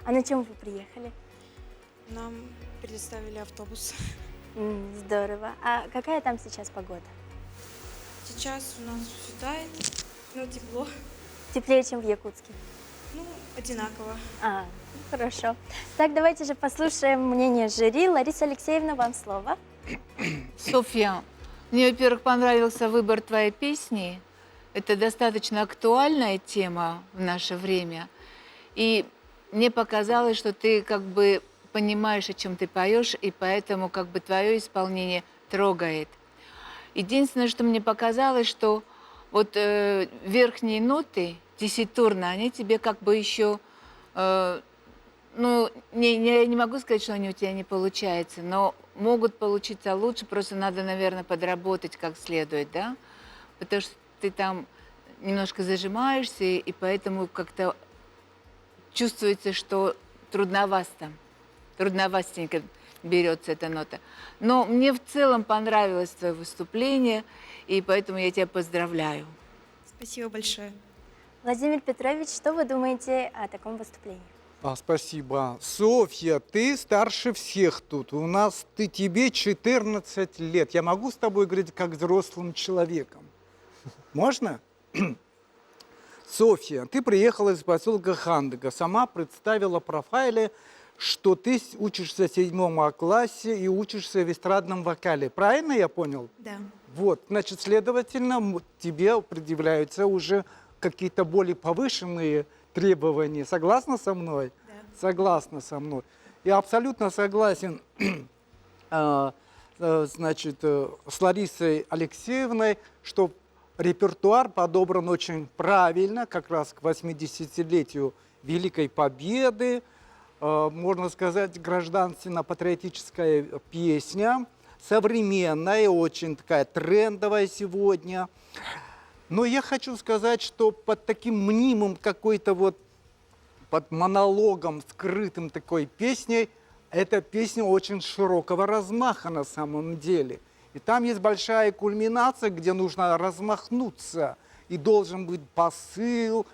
А на чем вы приехали? Нам предоставили автобус. Здорово. А какая там сейчас погода? Сейчас у нас светает, но тепло. Теплее, чем в Якутске? Ну, одинаково. Хорошо. Так, давайте же послушаем мнение жюри. Лариса Алексеевна, вам слово. Софья, мне, во-первых, понравился выбор твоей песни. Это достаточно актуальная тема в наше время. И мне показалось, что ты как бы понимаешь, о чем ты поешь, и поэтому как бы твое исполнение трогает. Единственное, что мне показалось, что вот верхние ноты, тесситурно, они тебе как бы еще, ну, не могу сказать, что они у тебя не получаются, но могут получиться лучше, просто надо, наверное, подработать как следует, да? Потому что ты там немножко зажимаешься, и поэтому как-то чувствуется, что трудновастенько берется эта нота. Но мне в целом понравилось твое выступление, и поэтому я тебя поздравляю. Спасибо большое. Владимир Петрович, что вы думаете о таком выступлении? Спасибо. Софья, ты старше всех тут. Тебе 14 лет. Я могу с тобой говорить как взрослым человеком? Можно? Софья, ты приехала из поселка Хандыга. Сама представила в профайле, что ты учишься в 7 классе и учишься в эстрадном вокале. Правильно я понял? Да. Вот, значит, следовательно, тебе предъявляются уже какие-то более повышенные требования. Согласна со мной? Да. Согласна со мной. Я абсолютно согласен значит, с Ларисой Алексеевной, что репертуар подобран очень правильно, как раз к 80-летию Великой Победы. Можно сказать, гражданственно-патриотическая песня. современная, очень такая трендовая сегодня. Но я хочу сказать, что под таким мнимым какой-то вот, под монологом, скрытым такой песней, эта песня очень широкого размаха на самом деле. И там есть большая кульминация, где нужно размахнуться. И должен быть посыл,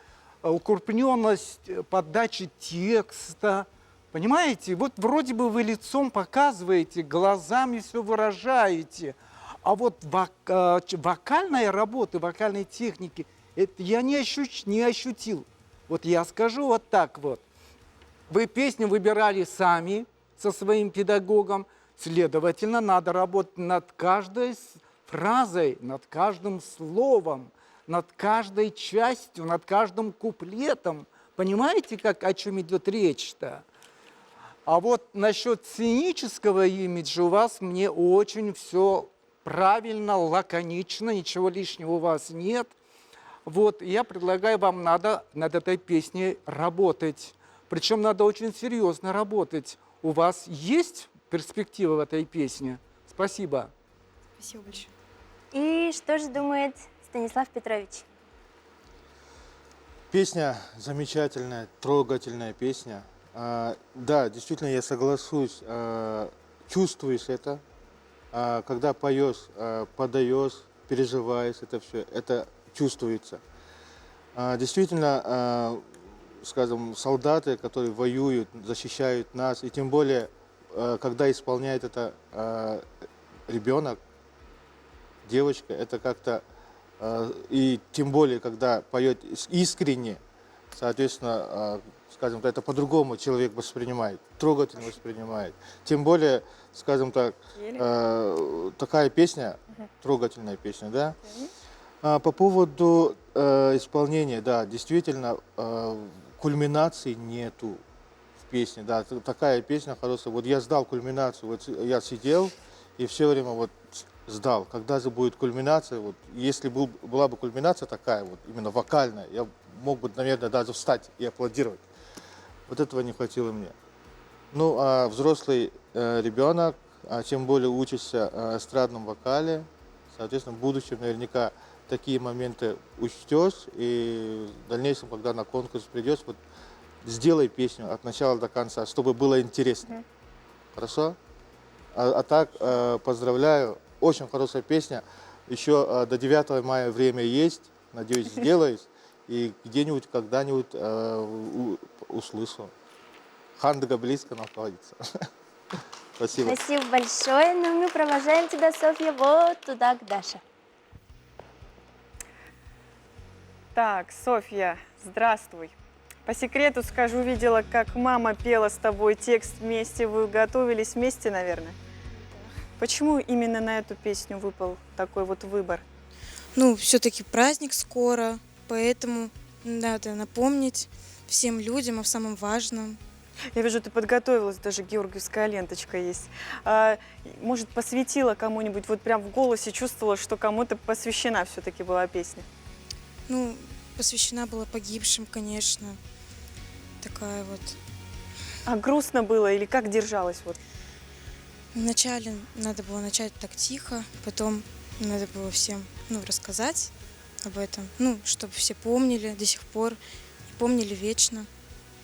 укрупненность подачи текста. Понимаете? Вот вроде бы вы лицом показываете, глазами все выражаете. А вот вокальная работа, вокальной техники, это я не ощутил. Вот я скажу вот так вот. Вы песню выбирали сами со своим педагогом, следовательно, надо работать над каждой фразой, над каждым словом, над каждой частью, над каждым куплетом. Понимаете, о чем идет речь-то? А вот насчет сценического имиджа у вас мне очень все правильно, лаконично, ничего лишнего у вас нет. Вот, я предлагаю вам надо над этой песней работать. Причем надо очень серьезно работать. У вас есть перспектива в этой песне? Спасибо. Спасибо большое. И что же думает Станислав Петрович? Песня замечательная, трогательная песня. Да, действительно, я соглашусь, чувствуешь это, когда поешь, подаешь, переживаешь это все, это чувствуется. Действительно, скажем, солдаты, которые воюют, защищают нас, и тем более, когда исполняет это ребенок, девочка, это как-то, и тем более, когда поет искренне, соответственно, скажем так, это по-другому человек воспринимает, трогательно воспринимает. Тем более, скажем так, такая песня, трогательная песня, да. По поводу исполнения, да, действительно, кульминации нету в песне, да, такая песня хорошая. Вот я ждал кульминацию, вот я сидел и все время вот ждал, когда же будет кульминация. Вот, если была бы кульминация такая, вот именно вокальная, я мог бы, наверное, даже встать и аплодировать. Вот этого не хватило мне. Ну, а взрослый ребенок, тем более учится эстрадном вокале, соответственно, в будущем наверняка такие моменты учтешь, и в дальнейшем, когда на конкурс придешь, вот сделай песню от начала до конца, чтобы было интересно. Хорошо? А так, поздравляю, очень хорошая песня. Еще до 9 мая время есть, надеюсь, сделаешь, и где-нибудь, когда-нибудь услышу. Хандга близко находится. Спасибо. Спасибо большое. Ну, мы провожаем тебя, Софья, вот туда, к Даше. Так, Софья, здравствуй. По секрету скажу, видела, как мама пела с тобой текст вместе, вы готовились вместе, наверное? Почему именно на эту песню выпал такой вот выбор? Ну, все-таки праздник скоро, поэтому надо напомнить всем людям о самом важном. Я вижу, ты подготовилась, даже георгиевская ленточка есть. Может, посвятила кому-нибудь, вот прям в голосе чувствовала, что кому-то посвящена все-таки была песня? Ну, посвящена была погибшим, конечно. Такая вот. А грустно было или как держалась? Вот? Вначале надо было начать так тихо, потом надо было всем рассказать об этом, чтобы все помнили до сих пор, и помнили вечно.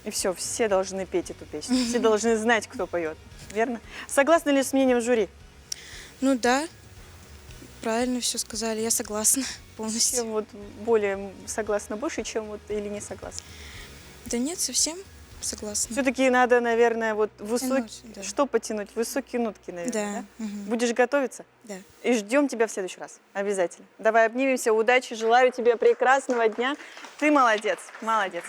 И все должны петь эту песню, все должны знать, кто поет, верно? Согласны ли с мнением жюри? Ну да, правильно все сказали, я согласна полностью. Чем вот более согласна больше, чем вот или не согласна? Да нет, совсем согласна. Все-таки надо, наверное, вот Тянуть, да. Что потянуть? Высокие нотки, наверное, да? Угу. Будешь готовиться? Да. И ждем тебя в следующий раз, обязательно. Давай обнимемся, удачи, желаю тебе прекрасного дня. Ты молодец, молодец.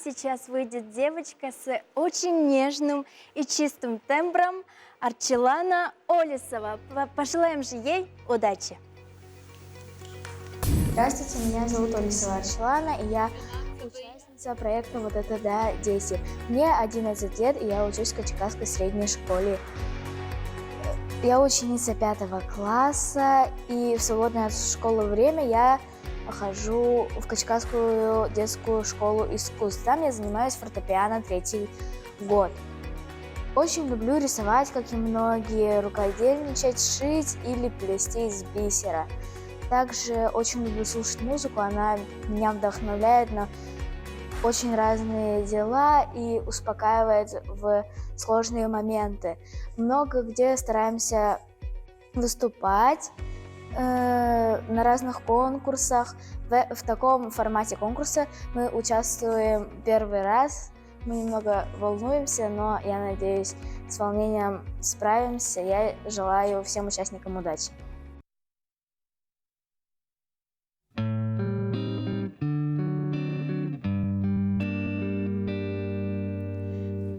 Сейчас выйдет девочка с очень нежным и чистым тембром Арчелана Олесова. Пожелаем же ей удачи. Здравствуйте, меня зовут Олесова Арчелана, и я участница проекта «Вот это да, дети». Мне 11 лет, и я учусь в Качкасской средней школе. Я ученица 5 класса, и в свободное от школы время я хожу в Качкасскую детскую школу искусств. Там я занимаюсь фортепиано 3-й год. Очень люблю рисовать, как и многие, рукодельничать, шить или плести из бисера. Также очень люблю слушать музыку, она меня вдохновляет на очень разные дела и успокаивает в сложные моменты. Много где стараемся выступать на разных конкурсах. В таком формате конкурса мы участвуем первый раз. Мы немного волнуемся, но я надеюсь, с волнением справимся. Я желаю всем участникам удачи.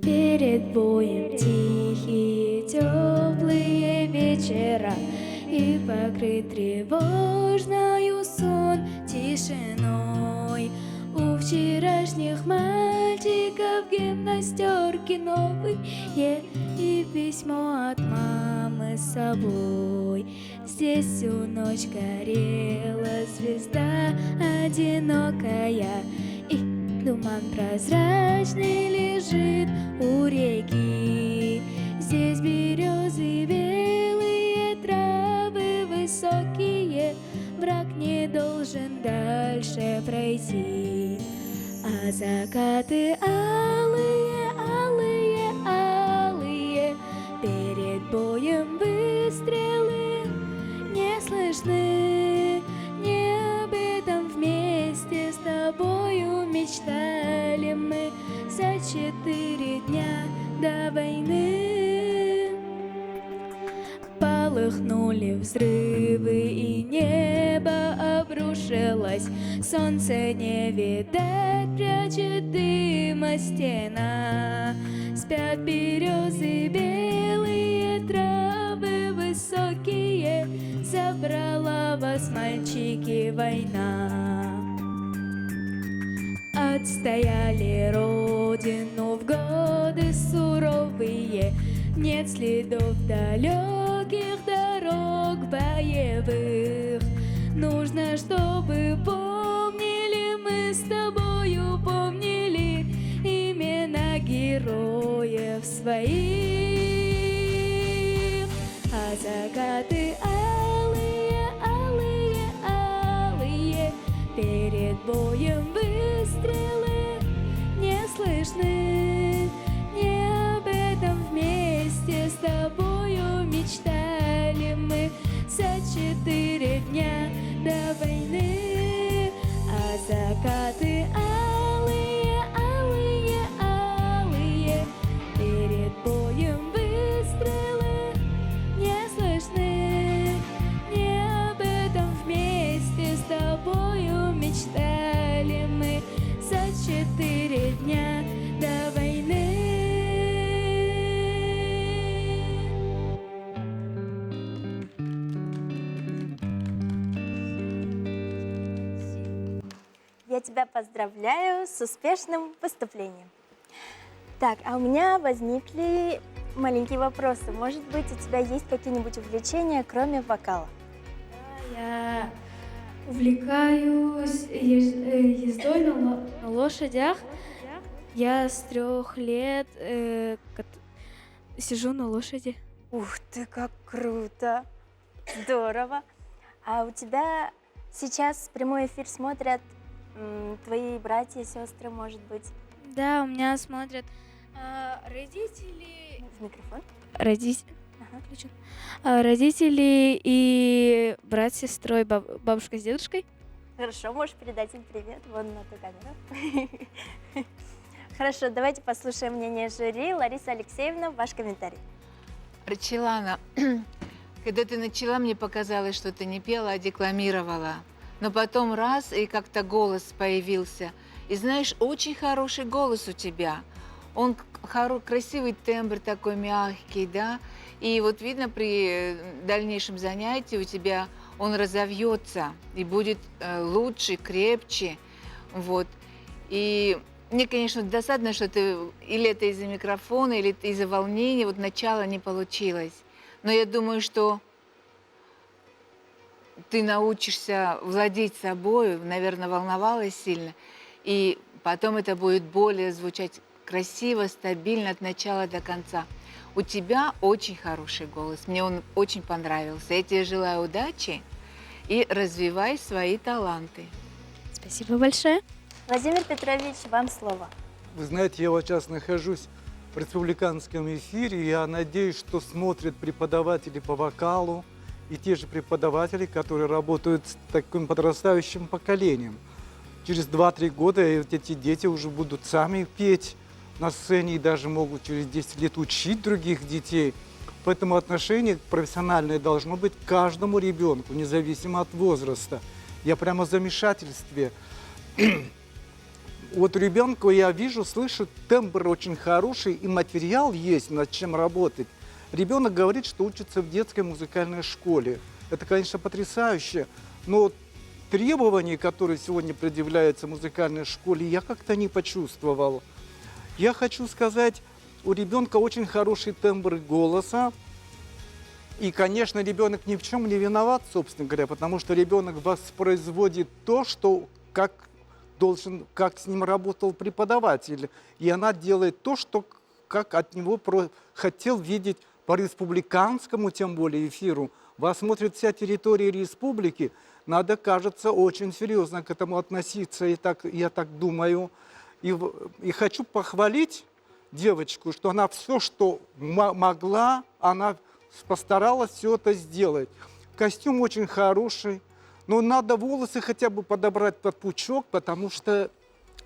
Перед боем тихие, теплые вечера, и покрыт тревожною сон тишиной. У вчерашних мальчиков гимнастерки новые, и письмо от мамы с собой. Здесь всю ночь горела звезда одинокая, и туман прозрачный лежит у реки. Здесь березы белые, травы высокие, враг не должен дальше пройти. А закаты алые, алые, алые, перед боем выстрелы не слышны. Не об этом вместе с тобою мечтали мы за 4 дня до войны. Полыхнули взрывы, и небо обрушилось. Солнце не видать, прячет дыма стена. Спят березы белые, травы высокие, забрала вас, мальчики, война. Отстояли родину в годы суровые, нет следов далеких дорог боевых. Нужно, чтобы помнили мы с тобою, помнили имена героев своих. А закаты алые, алые, алые, перед боем выстрелы не слышны. Не об этом вместе с тобою мечтали мы за 4 дня до войны. А закаты алые, алые, алые, перед боем выстрелы не слышны. Не об этом вместе с тобою мечтали мы за 4 дня до войны. Я тебя поздравляю с успешным выступлением. Так, а у меня возникли маленькие вопросы. Может быть, у тебя есть какие-нибудь увлечения, кроме вокала? Я увлекаюсь ездой на лошадях. Я с 3 лет сижу на лошади. Ух ты, как круто! Здорово! А у тебя сейчас прямой эфир смотрят твои братья и сестры, может быть? Да, у меня смотрят родители. В микрофон? Родители и брат с сестрой, бабушка с дедушкой. Хорошо, можешь передать им привет вон на ту камеру. Хорошо, давайте послушаем мнение жюри. Лариса Алексеевна, ваш комментарий. Рачилана, когда ты начала, мне показалось, что ты не пела, а декламировала. Но потом раз, и как-то голос появился. И знаешь, очень хороший голос у тебя. Он красивый тембр такой мягкий, да? И вот видно, при дальнейшем занятии у тебя он разовьется и будет лучше, крепче. Вот. И мне, конечно, досадно, что ты или это из-за микрофона, или из-за волнения, вот начало не получилось. Но я думаю, что ты научишься владеть собой, наверное, волновалась сильно, и потом это будет более звучать красиво, стабильно от начала до конца. У тебя очень хороший голос, мне он очень понравился. Я тебе желаю удачи и развивай свои таланты. Спасибо большое. Владимир Петрович, вам слово. Вы знаете, я вот сейчас нахожусь в республиканском эфире. Я надеюсь, что смотрят преподаватели по вокалу и те же преподаватели, которые работают с таким подрастающим поколением. Через 2-3 года эти дети уже будут сами петь на сцене и даже могут через 10 лет учить других детей. Поэтому отношение профессиональное должно быть к каждому ребенку, независимо от возраста. Я прямо в замешательстве. Вот ребенку я вижу, слышу, тембр очень хороший и материал есть, над чем работать. Ребенок говорит, что учится в детской музыкальной школе. Это, конечно, потрясающе, но требований, которые сегодня предъявляются в музыкальной школе, я как-то не почувствовал. Я хочу сказать, у ребенка очень хороший тембр голоса. И, конечно, ребенок ни в чем не виноват, собственно говоря, потому что ребенок воспроизводит то, что как с ним работал преподаватель. И она делает то, что как от него хотел видеть по республиканскому, тем более, эфиру. Вас смотрит вся территория республики. Надо, кажется, очень серьезно к этому относиться, я так думаю. И хочу похвалить девочку, что она все, что могла, она постаралась все это сделать. Костюм очень хороший, но надо волосы хотя бы подобрать под пучок, потому что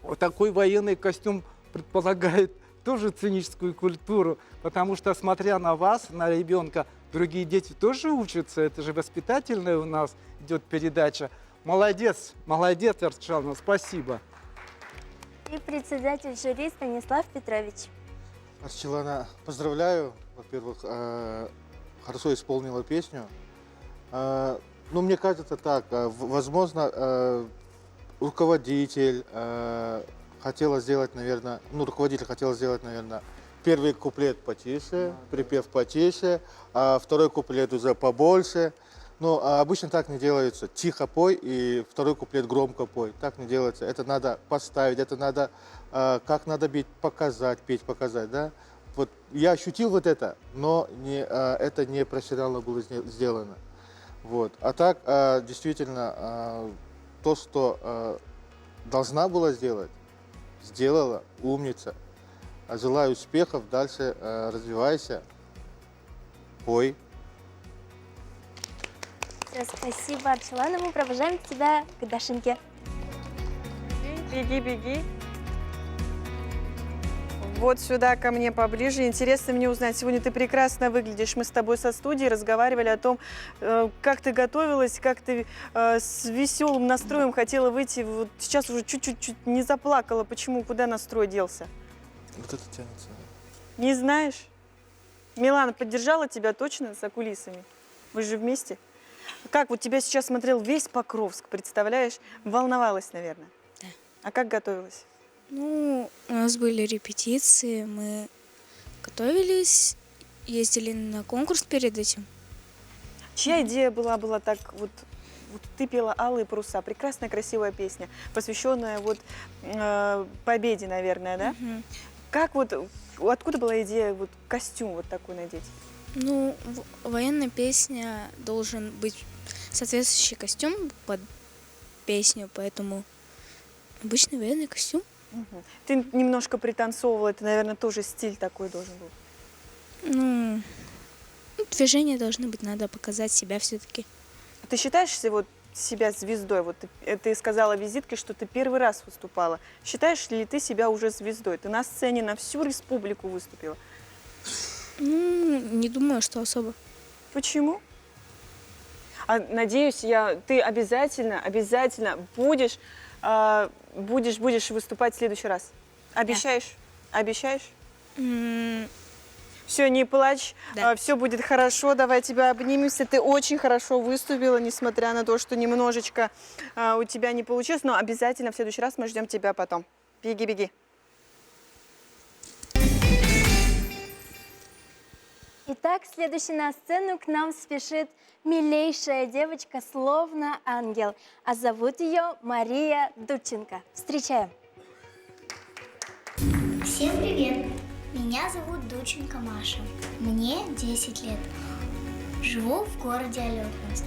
вот такой военный костюм предполагает тоже сценическую культуру, потому что, смотря на вас, на ребенка, другие дети тоже учатся, это же воспитательная у нас идет передача. Молодец, молодец, Арчална, спасибо. И председатель жюри Станислав Петрович. Арчелана, поздравляю, во-первых, хорошо исполнила песню. Ну, мне кажется так, возможно, руководитель хотела сделать, наверное, первый куплет потише, припев потише, а второй куплет уже побольше. Но обычно так не делается. Тихо пой и второй куплет громко пой. Так не делается. Это надо поставить, это надо, как надо показать, петь, показать, да? Вот я ощутил вот это, но это не профессионально было сделано. Вот. А так, действительно, то, что должна была сделать, сделала, умница. Желаю успехов, дальше развивайся, пой. Спасибо, Арчелана. Мы провожаем тебя к Дашеньке. Беги, беги. Вот сюда ко мне поближе. Интересно мне узнать, сегодня ты прекрасно выглядишь. Мы с тобой со студии разговаривали о том, как ты готовилась, как ты с веселым настроем хотела выйти. Вот сейчас уже чуть-чуть не заплакала. Почему? Куда настрой делся? Вот это тянется. Не знаешь? Милана поддержала тебя точно за кулисами? Вы же вместе? Как вот тебя сейчас смотрел весь Покровск, представляешь? Волновалась, наверное. Да. А как готовилась? Ну, у нас были репетиции, мы готовились, ездили на конкурс перед этим. Чья идея была так вот ты пела «Алые паруса», прекрасная, красивая песня, посвященная вот победе, наверное, да? Угу. Как вот, откуда была идея вот костюм вот такой надеть? Ну, военная песня, должен быть соответствующий костюм под песню, поэтому обычный военный костюм. Угу. Ты немножко пританцовывала, это, наверное, тоже стиль такой должен был. Ну, движения должны быть, надо показать себя все-таки. Ты считаешь себя звездой? Вот ты сказала визиткой, что ты первый раз выступала. Считаешь ли ты себя уже звездой? Ты на сцене на всю республику выступила. Ну, не думаю, что особо. Почему? Надеюсь, ты обязательно будешь выступать в следующий раз. Обещаешь? Да. Обещаешь? Все, не плачь, да. Все будет хорошо, давай тебя обнимемся. Ты очень хорошо выступила, несмотря на то, что немножечко у тебя не получилось, но обязательно в следующий раз мы ждем тебя потом. Беги, беги. Итак, следующей на сцену к нам спешит милейшая девочка, словно ангел. А зовут ее Мария Дудченко. Встречаем. Всем привет! Меня зовут Дудченко Маша. Мне 10 лет. Живу в городе Алётинск.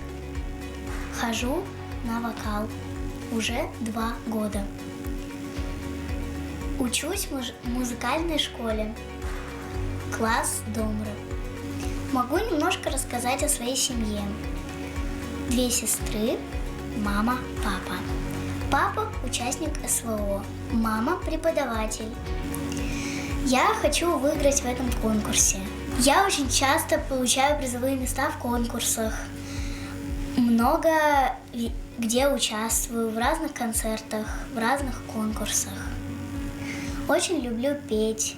Хожу на вокал уже 2 года. Учусь в музыкальной школе. Класс Домры. Могу немножко рассказать о своей семье. 2 сестры, мама, папа. Папа – участник СВО, мама – преподаватель. Я хочу выиграть в этом конкурсе. Я очень часто получаю призовые места в конкурсах. Много где участвую, в разных концертах, в разных конкурсах. Очень люблю петь.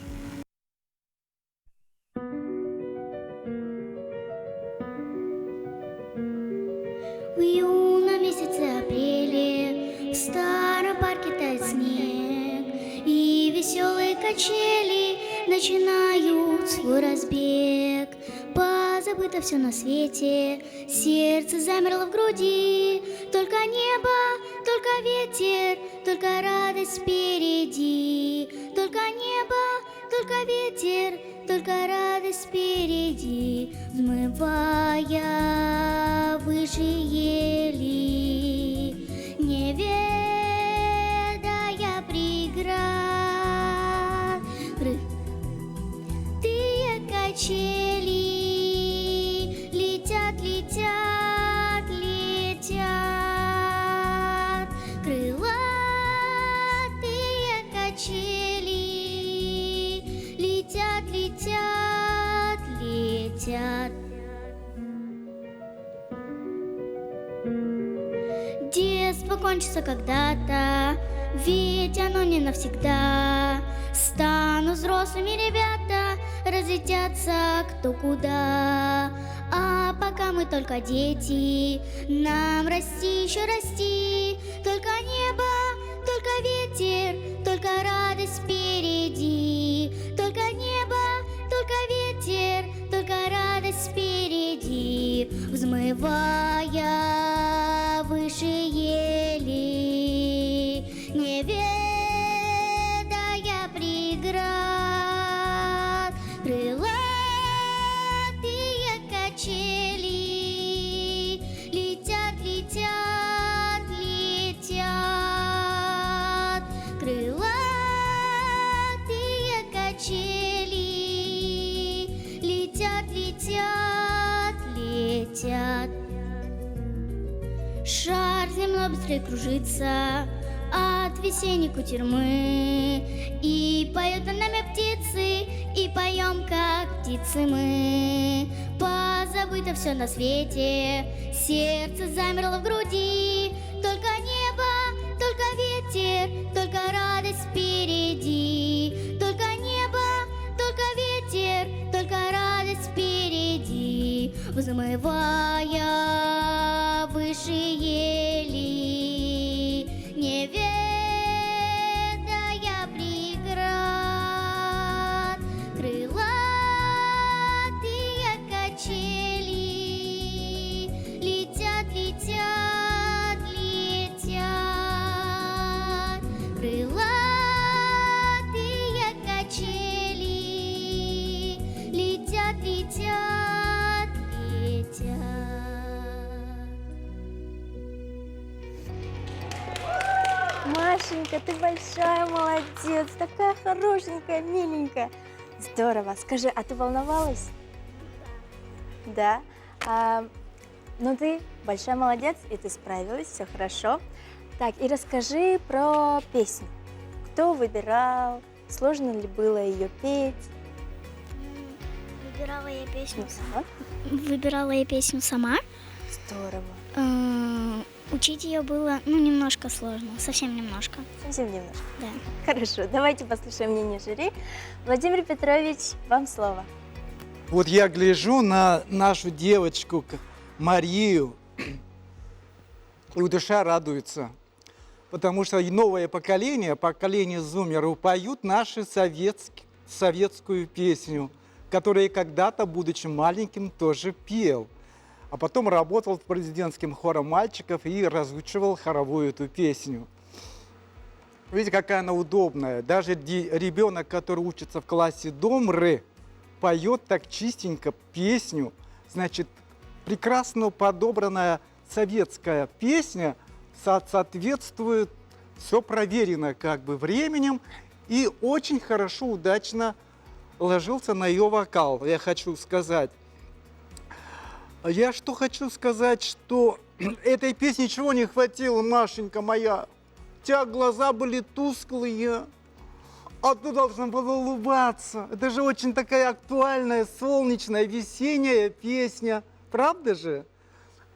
В июном месяце апреле в старом парке тает снег, и веселые качели начинают свой разбег. Позабыто все на свете, сердце замерло в груди. Только небо, только ветер, только радость впереди. Только небо, только ветер, только радость впереди. Взмывая выше ели, не ведая преград, крытые качели летят, летят, летят. Крылатые качели летят, летят, летят. Детство кончится когда-то, ведь оно не навсегда. Станут взрослыми ребята, разлетятся кто куда. А пока мы только дети, нам расти, еще расти. Только небо, только ветер, только радость впереди. Только небо, только ветер, только радость впереди. Взмывая выше ели, не ведая преград, крылатые качели летят, летят, летят. Крылатые качели летят, летят, летят. Шар земной быстрее кружится от весенней кутерьмы, и поют над нами птицы, и поем, как птицы мы. Позабыто все на свете, сердце замерло в груди. Только небо, только ветер, только радость впереди. Только небо, только ветер, только радость впереди. Взмывая выше ели, не ведая преград, крылатые качели летят, летят, летят. Крылатые качели летят, летят, летят. Машенька, ты большая молодец, такая хорошенькая, миленькая. Здорово. Скажи, а ты волновалась? Да. Ну ты большая молодец, и ты справилась, все хорошо. Так, и расскажи про песню. Кто выбирал? Сложно ли было ее петь? Выбирала я песню сама. Выбирала я песню сама. Здорово. Учить ее было, немножко сложно, совсем немножко. Совсем немножко? Да. Хорошо, давайте послушаем мнение жюри. Владимир Петрович, вам слово. Вот я гляжу на нашу девочку Марию, и душа радуется, потому что новое поколение зумеров, поют нашу советскую песню, который когда-то, будучи маленьким, тоже пел. А потом работал с президентским хором мальчиков и разучивал хоровую эту песню. Видите, какая она удобная. Даже ребенок, который учится в классе Домры, поет так чистенько песню. Значит, прекрасно подобранная советская песня соответствует, все проверено как бы временем и очень хорошо, удачно ложился на ее вокал, я хочу сказать. Я что хочу сказать, что этой песни ничего не хватило, Машенька моя. У тебя глаза были тусклые, а ты должна была улыбаться. Это же очень такая актуальная, солнечная, весенняя песня. Правда же?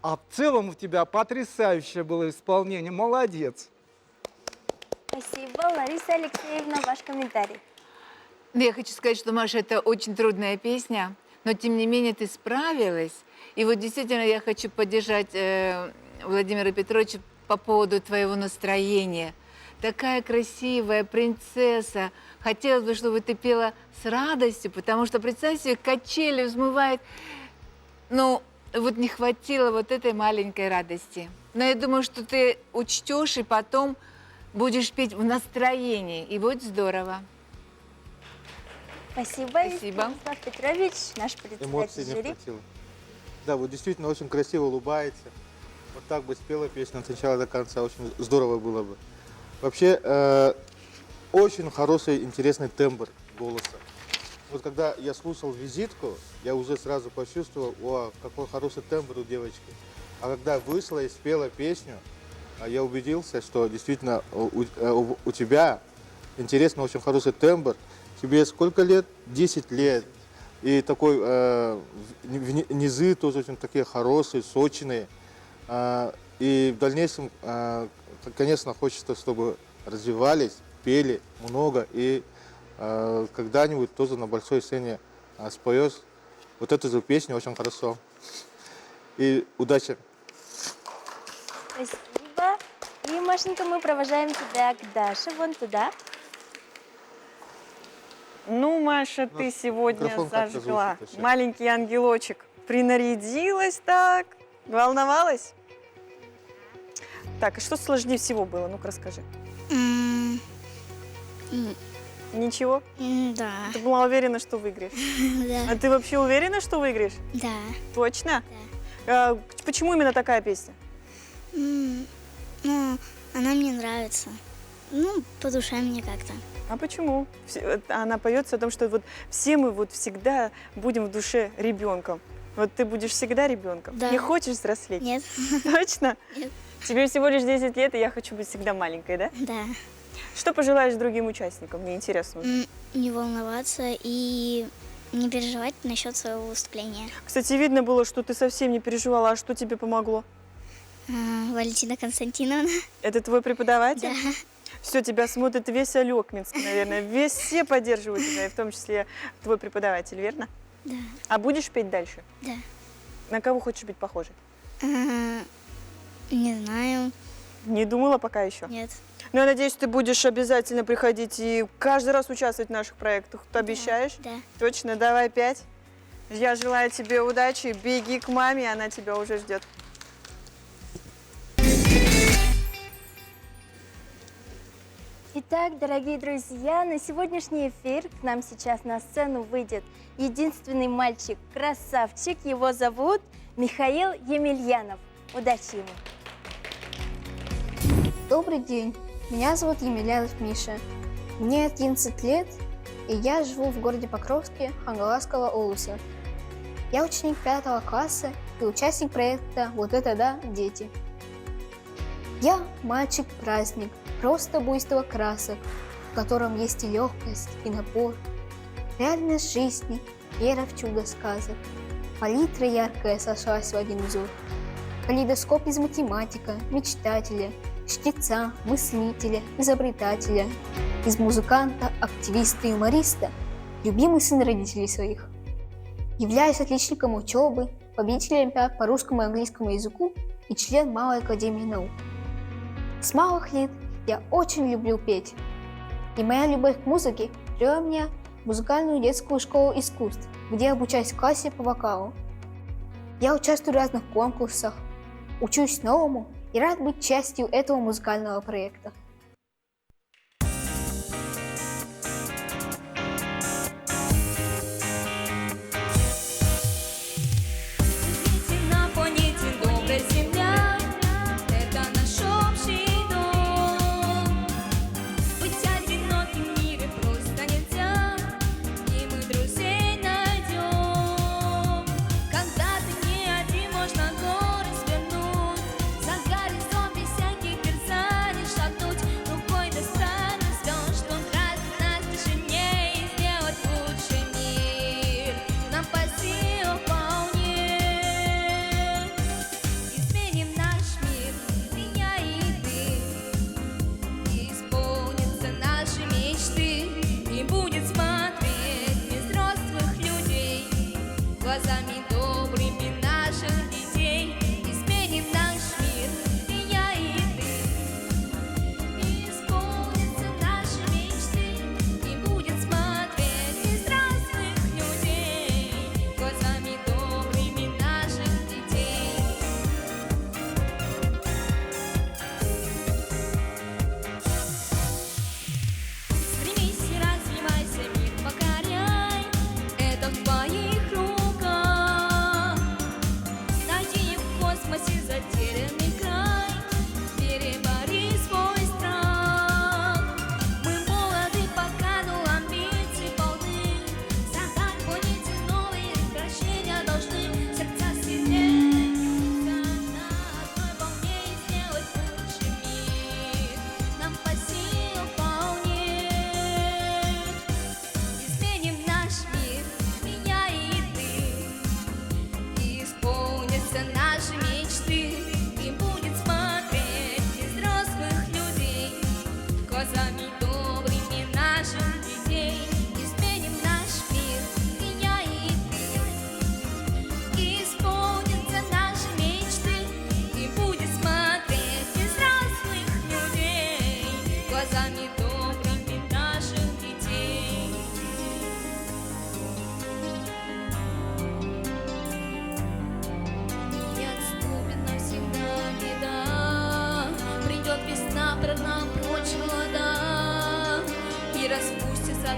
А в целом у тебя потрясающее было исполнение. Молодец. Спасибо. Лариса Алексеевна, ваш комментарий. Я хочу сказать, что, Маша, это очень трудная песня, но тем не менее ты справилась. И вот действительно я хочу поддержать Владимира Петровича по поводу твоего настроения. Такая красивая принцесса. Хотелось бы, чтобы ты пела с радостью, потому что, представь себе, качели взмывает. Ну, вот не хватило вот этой маленькой радости. Но я думаю, что ты учтешь и потом будешь петь в настроении. И будет здорово. Спасибо. Спасибо. Станислав Петрович, наш Эмоций председатель не жюри. хватило. Да, вот действительно очень красиво улыбается. Вот так бы спела песню от начала до конца, очень здорово было бы. Вообще, очень хороший, интересный тембр голоса. Вот когда я слушал визитку, я уже сразу почувствовал, о, какой хороший тембр у девочки. А когда вышла и спела песню, я убедился, что действительно у тебя интересный, очень хороший тембр. Тебе сколько лет? 10 лет. И такой низы тоже очень такие хорошие, сочные. И в дальнейшем, конечно, хочется, чтобы развивались, пели много. И когда-нибудь тоже на большой сцене споешь вот эту же песню очень хорошо. И удачи! Спасибо. И, Машенька, мы провожаем тебя к Даше, вон туда. Ну, Маша, ты сегодня микрофон как-то зажгла. звучит вообще. Маленький ангелочек. Принарядилась так. Волновалась? Так, и что сложнее всего было? Ну-ка, расскажи. Ничего? Да. Ты была уверена, что выиграешь? Да. А ты вообще уверена, что выиграешь? Да. Точно? Да. Почему именно такая песня? Ну, она мне нравится. Ну, по душе мне как-то. А почему? Она поется о том, что вот все мы вот всегда будем в душе ребенком. Вот ты будешь всегда ребенком. Да. Не хочешь взрослеть? Нет. Точно? Нет. Тебе всего лишь 10 лет, и я хочу быть всегда маленькой, да? Да. Что пожелаешь другим участникам? Мне интересно. Не волноваться и не переживать насчет своего выступления. Кстати, видно было, что ты совсем не переживала. А что тебе помогло? Валентина Константиновна. Это твой преподаватель? Да. Все, тебя смотрит весь Алекминск, наверное. Все поддерживают тебя, и в том числе твой преподаватель, верно? Да. А будешь петь дальше? Да. На кого хочешь быть похожей? Не знаю. Не думала пока еще? Нет. Ну, я надеюсь, ты будешь обязательно приходить и каждый раз участвовать в наших проектах. Ты обещаешь? Да. Точно, давай 5. Я желаю тебе удачи. Беги к маме, она тебя уже ждет. Итак, дорогие друзья, на сегодняшний эфир к нам сейчас на сцену выйдет единственный мальчик-красавчик. Его зовут Михаил Емельянов. Удачи ему! Добрый день, меня зовут Емельянов Миша. Мне 11 лет, и я живу в городе Покровске Хангаласского улуса. Я ученик 5 класса и участник проекта «Вот это да, дети». Я мальчик-праздник, просто буйство красок, в котором есть и легкость, и напор, реальность жизни, вера в чудо сказок. Палитра яркая сошлась в один узор. Калейдоскоп из математика, мечтателя, чтеца, мыслителя, изобретателя, из музыканта, активиста и юмориста, любимый сын родителей своих. Являюсь отличником учебы, победителем олимпиад по русскому и английскому языку и член Малой академии наук. С малых лет я очень люблю петь, и моя любовь к музыке привела меня в музыкальную детскую школу искусств, где обучаюсь в классе по вокалу. Я участвую в разных конкурсах, учусь новому и рад быть частью этого музыкального проекта.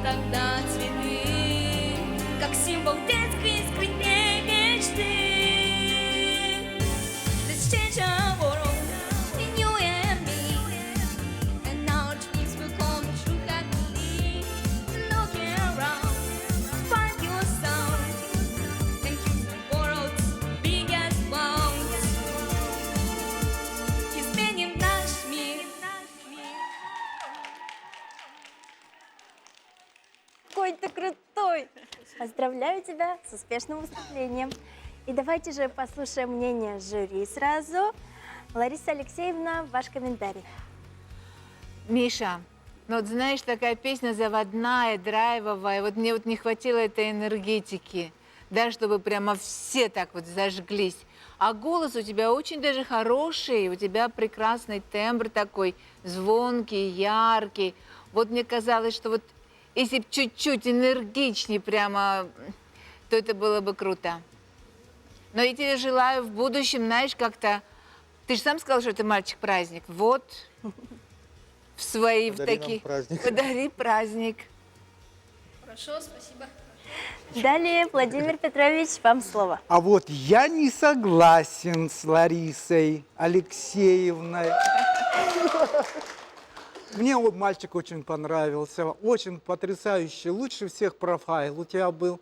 Тогда цветы, как символ детской скрытной мечты. Let's change our world, in you and me, and our dreams will come true happily. Look around, find your sound, and use the world's biggest bounds. Изменим наш мир. Какой ты крутой! Поздравляю тебя с успешным выступлением. И давайте же послушаем мнение жюри сразу. Лариса Алексеевна, ваш комментарий. Миша, ну вот знаешь, такая песня заводная, драйвовая. Вот мне вот не хватило этой энергетики, да, чтобы прямо все так вот зажглись. А голос у тебя очень даже хороший, у тебя прекрасный тембр такой, звонкий, яркий. Вот мне казалось, что вот если бы чуть-чуть энергичнее прямо, то это было бы круто. Но я тебе желаю в будущем, знаешь, как-то... Ты же сам сказал, что это мальчик-праздник. Вот, в свои, в такие... Подари праздник. Хорошо, спасибо. Далее, Владимир Петрович, вам слово. А вот я не согласен с Ларисой Алексеевной. Мне мальчик очень понравился, очень потрясающий, лучше всех профайл у тебя был.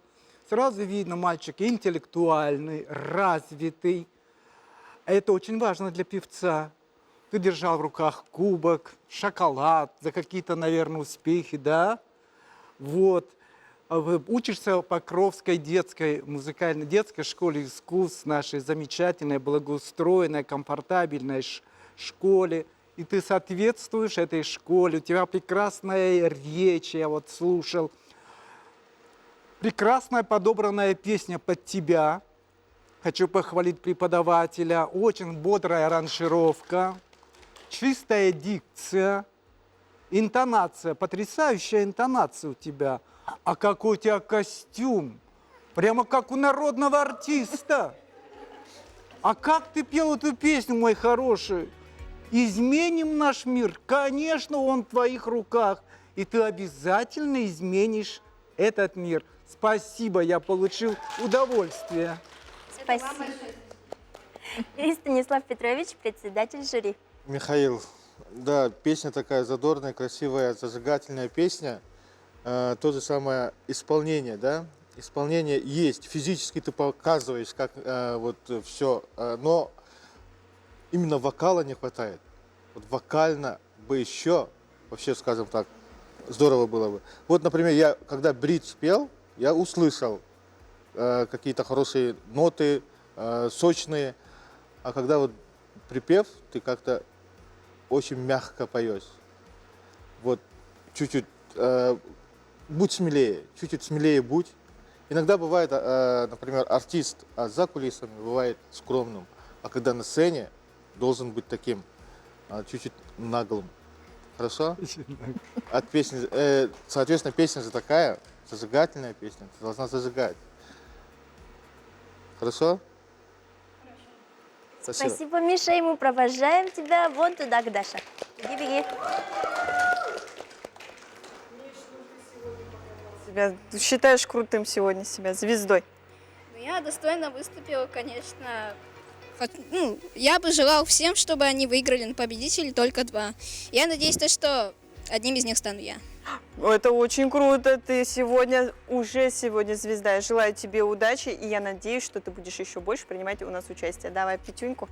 Сразу видно, мальчик интеллектуальный, развитый. Это очень важно для певца. Ты держал в руках кубок, шоколад за какие-то, наверное, успехи, да? Вот. Учишься в Покровской детской музыкальной детской школе искусств, нашей замечательной, благоустроенной, комфортабельной школе. И ты соответствуешь этой школе, у тебя прекрасная речь, я вот слушал. Прекрасная подобранная песня под тебя. Хочу похвалить преподавателя. Очень бодрая аранжировка, чистая дикция, интонация, потрясающая интонация у тебя. А какой у тебя костюм! Прямо как у народного артиста. А как ты пел эту песню, мой хороший? Изменим наш мир. Конечно, он в твоих руках. И ты обязательно изменишь этот мир. Спасибо, я получил удовольствие. Спасибо. И Станислав Петрович, председатель жюри. Михаил, да, песня такая задорная, красивая, зажигательная песня. То же самое исполнение, да? Исполнение есть. Физически ты показываешь, как вот все, но именно вокала не хватает. Вот вокально бы еще, вообще, скажем так, здорово было бы. Вот, например, я когда бридж пел, я услышал какие-то хорошие ноты, сочные, а когда вот припев, ты как-то очень мягко поешь. Вот чуть-чуть, будь смелее, чуть-чуть смелее будь. Иногда бывает, например, артист за кулисами бывает скромным, а когда на сцене должен быть таким, чуть-чуть наглым. Хорошо? От песни, соответственно, песня же такая, зажигательная песня, ты должна зажигать. Хорошо? Спасибо. Спасибо, Миша, и мы провожаем тебя вон туда, к Даше. Беги, беги. Себя считаешь крутым сегодня себя, звездой? Я достойно выступила, конечно. Я бы желал всем, чтобы они выиграли, но победителей только 2. Я надеюсь, что одним из них стану я. Это очень круто, ты уже сегодня звезда. Я желаю тебе удачи, и я надеюсь, что ты будешь еще больше принимать у нас участие. Давай пятюньку.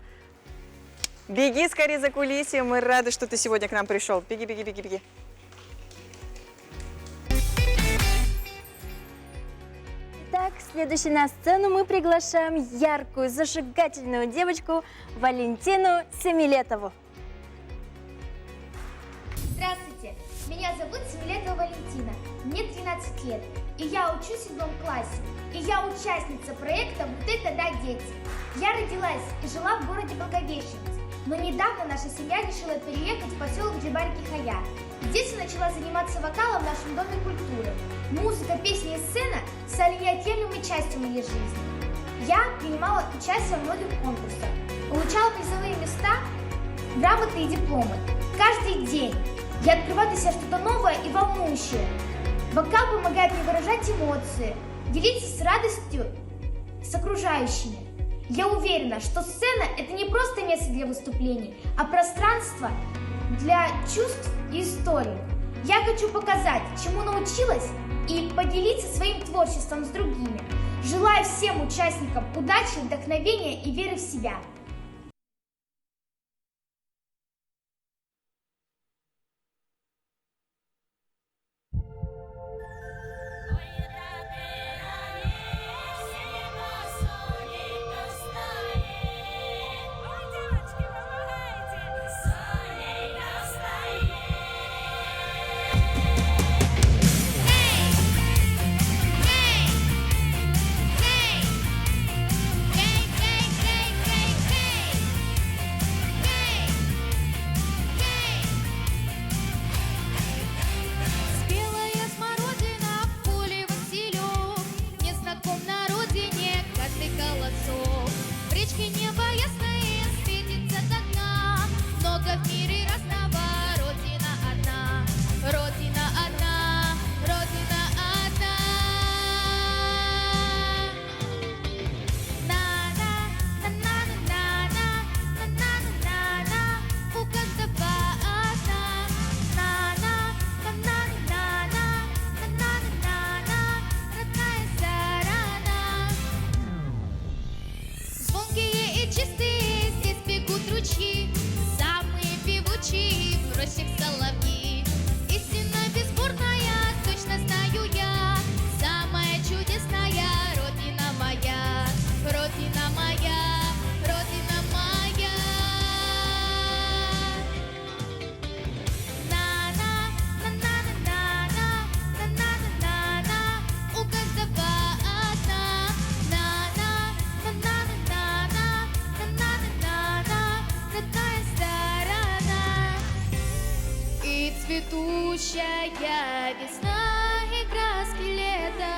Беги скорее за кулисье, мы рады, что ты сегодня к нам пришел. Беги, беги, беги, беги. Итак, следующей на сцену мы приглашаем яркую, зажигательную девочку Валентину Семилетову. Здравствуйте, меня зовут Семилетова Валентина, мне 13 лет, и я учусь в 7 классе, и я участница проекта «Вот это да, дети». Я родилась и жила в городе Благовещенск, но недавно наша семья решила переехать в поселок Джибарики-Хая. Здесь я начала заниматься вокалом в нашем Доме культуры. Музыка, песни и сцена стали неотъемлемой частью моей жизни. Я принимала участие в многих конкурсах, получала призовые места, грамоты и дипломы. Каждый день я открываю для себя что-то новое и волнующее. Вокал помогает мне выражать эмоции, делиться с радостью с окружающими. Я уверена, что сцена – это не просто место для выступлений, а пространство для чувств и историй. Я хочу показать, чему научилась, и поделиться своим творчеством с другими. Желаю всем участникам удачи, вдохновения и веры в себя. Цветущая весна и краски лета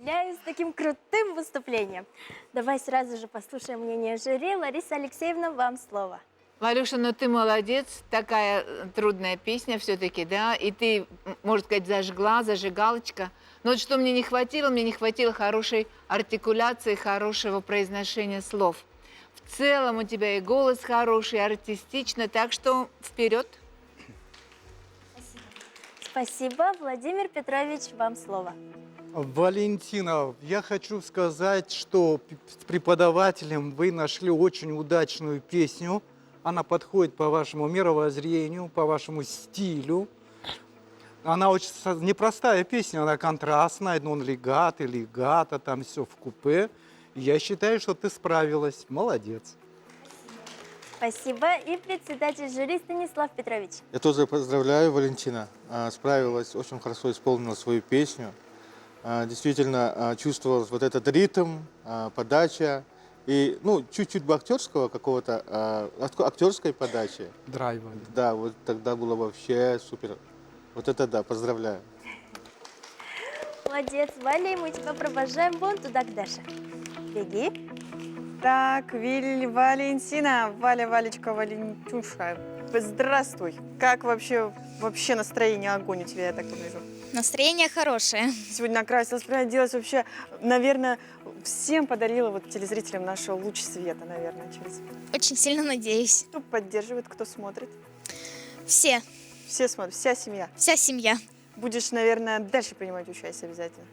С таким крутым выступлением. Давай сразу же послушаем мнение жюри. Лариса Алексеевна, вам слово. Валюша, ну ты молодец, такая трудная песня все-таки, да, и ты, можно сказать, зажгла, зажигалочка. Но вот что мне не хватило хорошей артикуляции, хорошего произношения слов. В целом у тебя и голос хороший, артистично, так что вперед. Спасибо. Владимир Петрович, вам слово. Валентина, я хочу сказать, что с преподавателем вы нашли очень удачную песню. Она подходит по вашему мировоззрению, по вашему стилю. Она очень непростая песня, она контрастная, нон-легато, легато, там все в купе. Я считаю, что ты справилась. Молодец. Спасибо. И председатель жюри Станислав Петрович. Я тоже поздравляю, Валентина. Справилась, очень хорошо исполнила свою песню. Действительно чувствовалась вот этот ритм, подача. И, ну, чуть-чуть бы актерского какого-то, актерской подачи. Драйва. Да, вот тогда было вообще супер. Вот это да, поздравляю. Молодец, Валя, и мы тебя провожаем вон туда, к Даше. Беги. Так, Валентина, Валечка, Валентюша, здравствуй. Как вообще настроение, огонь у тебя, я так вижу? Настроение хорошее. Сегодня накрасилась, приоделась, вообще, наверное, всем подарила вот телезрителям нашего луч света, наверное, через... Очень сильно надеюсь. Кто поддерживает, кто смотрит? Все. Все смотрят, вся семья? Вся семья. Будешь, наверное, дальше принимать участие обязательно?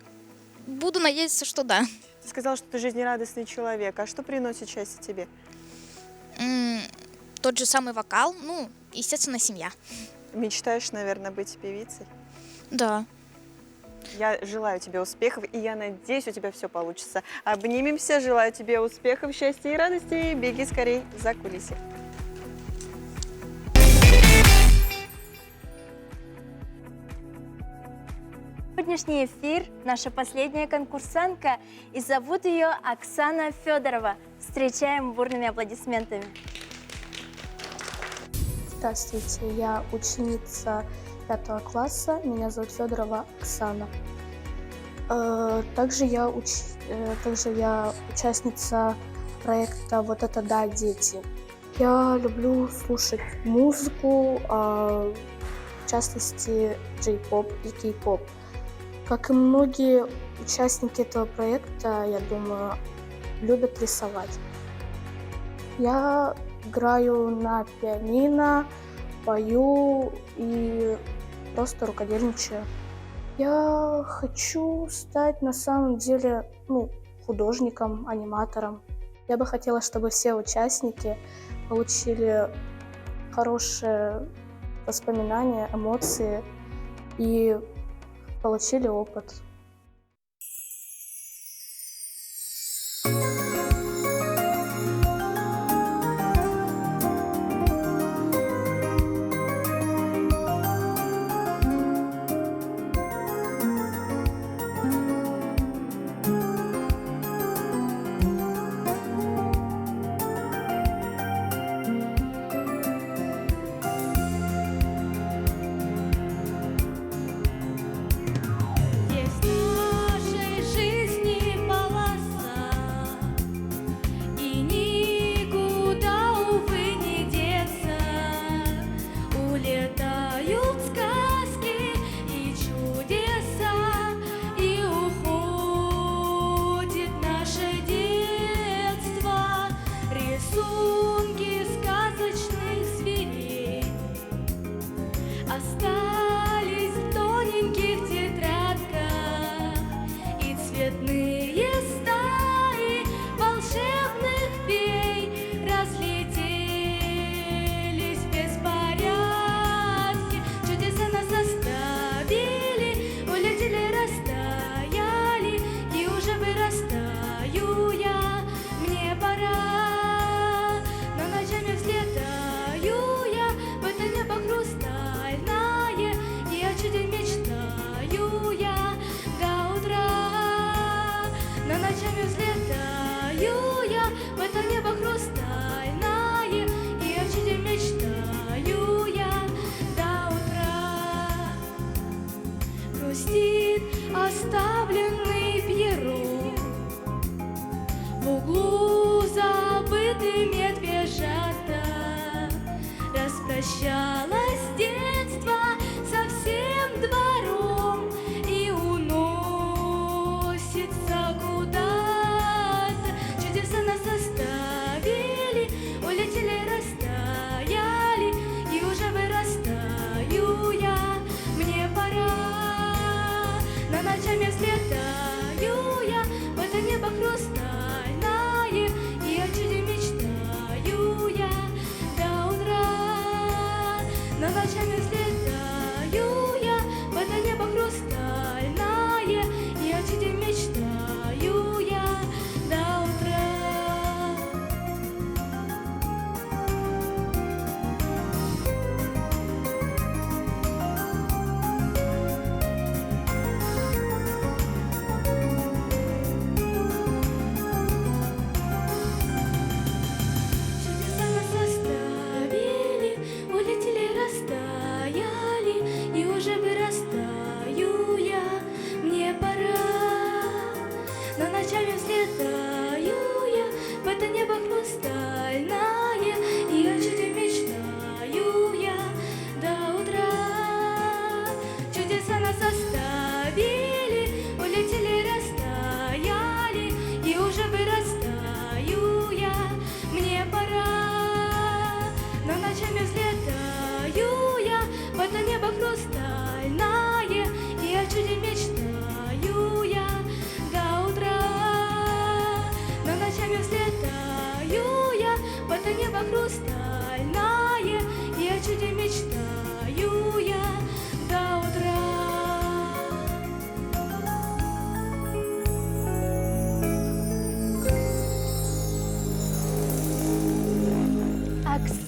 Буду надеяться, что да. Ты сказала, что ты жизнерадостный человек. А что приносит счастье тебе? Тот же самый вокал, ну, естественно, семья. Мечтаешь, наверное, быть певицей? Да. Я желаю тебе успехов, и я надеюсь, у тебя все получится. Обнимемся, желаю тебе успехов, счастья и радости. Беги скорей за кулисы. Сегодняшний эфир наша последняя конкурсантка, и зовут ее Оксана Федорова. Встречаем бурными аплодисментами. Здравствуйте, я ученица 5 класса, меня зовут Федорова Оксана. Также я участница проекта «Вот это да, дети». Я люблю слушать музыку, в частности, джей-поп и кей-поп. Как и многие участники этого проекта, я думаю, любят рисовать. Я играю на пианино, пою и просто рукодельничаю. Я хочу стать на самом деле художником, аниматором. Я бы хотела, чтобы все участники получили хорошие воспоминания, эмоции и получили опыт. Есть в нашей жизни полоса,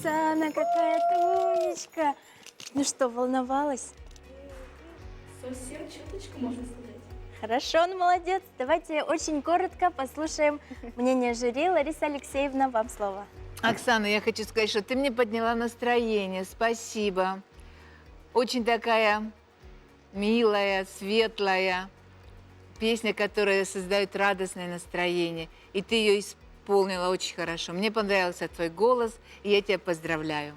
Оксана, какая ты умничка. Ну что, волновалась? Совсем чуточку, можно сказать. Хорошо, ну молодец. Давайте очень коротко послушаем мнение жюри. Лариса Алексеевна, вам слово. Оксана, я хочу сказать, что ты мне подняла настроение. Спасибо. Очень такая милая, светлая песня, которая создает радостное настроение. И ты ее исполнила очень хорошо. Мне понравился твой голос, и я тебя поздравляю.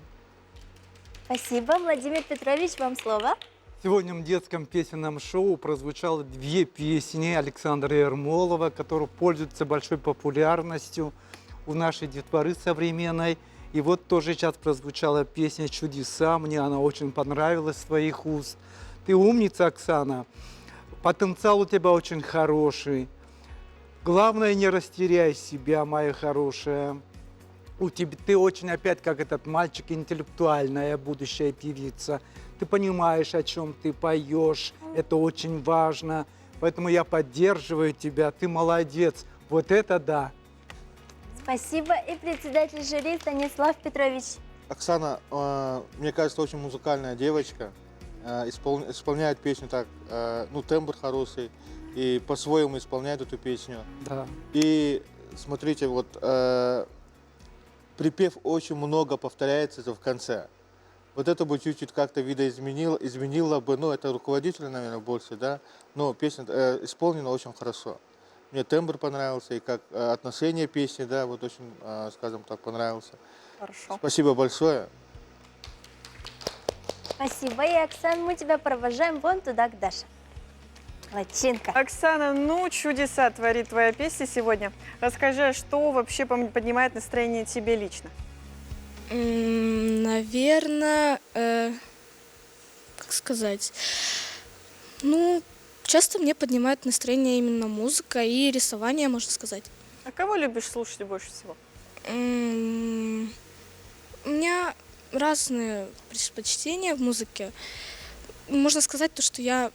Спасибо. Владимир Петрович, вам слово. Сегодня в детском песенном шоу прозвучало две песни Александра Ермолова, которые пользуются большой популярностью у нашей детворы современной. И вот тоже сейчас прозвучала песня «Чудеса». Мне она очень понравилась с твоих уст. Ты умница, Оксана. Потенциал у тебя очень хороший. Главное, не растеряй себя, моя хорошая. Ты очень опять, как этот мальчик, интеллектуальная будущая певица. Ты понимаешь, о чем ты поешь. Это очень важно. Поэтому я поддерживаю тебя. Ты молодец. Вот это да. Спасибо. И председатель жюри Станислав Петрович. Оксана, мне кажется, очень музыкальная девочка. Исполняет песню так, тембр хороший. И по-своему исполняет эту песню. Да. И смотрите, вот припев очень много повторяется в конце. Вот это бы чуть-чуть как-то изменило бы, это руководитель, наверное, больше, да, но песня исполнена очень хорошо. Мне тембр понравился, и как отношение песни, да, вот очень, скажем так, понравился. Хорошо. Спасибо большое. Спасибо. И, Оксан, мы тебя провожаем вон туда, к Даше. Лачинка. Оксана, чудеса творит твоя песня сегодня. Расскажи, что вообще поднимает настроение тебе лично? Наверное, как сказать, часто мне поднимает настроение именно музыка и рисование, можно сказать. А кого любишь слушать больше всего? У меня разные предпочтения в музыке. Можно сказать то, что я,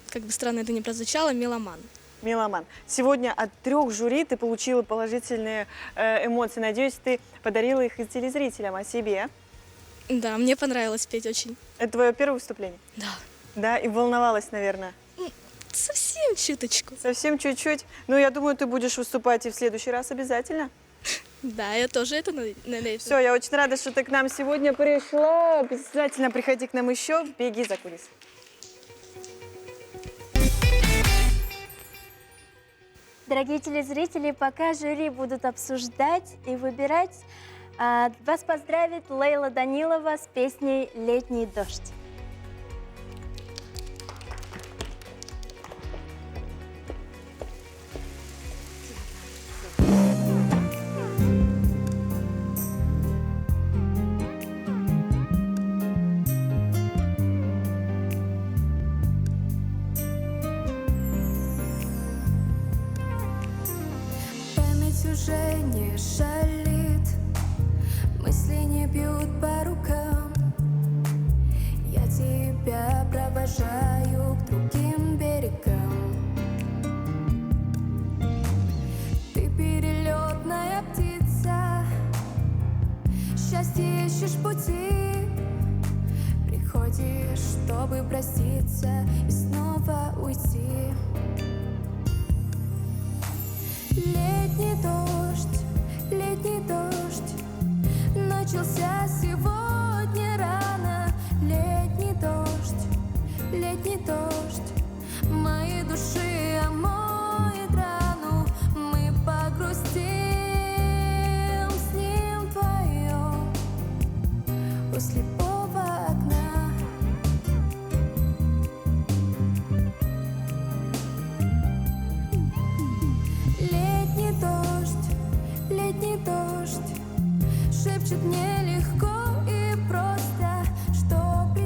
как бы странно это ни прозвучало, меломан. Меломан. Сегодня от 3 жюри ты получила положительные эмоции. Надеюсь, ты подарила их и телезрителям, а себе? Да, мне понравилось петь очень. Это твое первое выступление? Да. Да, и волновалась, наверное? Совсем чуточку. Совсем чуть-чуть. Я думаю, ты будешь выступать и в следующий раз обязательно. Да, я тоже это надеюсь. Все, я очень рада, что ты к нам сегодня пришла. Обязательно приходи к нам еще. Беги за кулисы. Дорогие телезрители, пока жюри будут обсуждать и выбирать, вас поздравит Лейла Данилова с песней «Летний дождь». Уже не шалит, мысли не бьют по рукам. Я тебя провожаю к другим берегам. Ты перелетная птица, счастье ищешь пути. Приходишь, чтобы проститься и снова уйти. Летний дождь начался сегодня рано. Летний дождь моей души омоет рану. Мы погрустим с ним вдвоем у слепого окна. Летний дождь шепчет мне легко и просто, что ты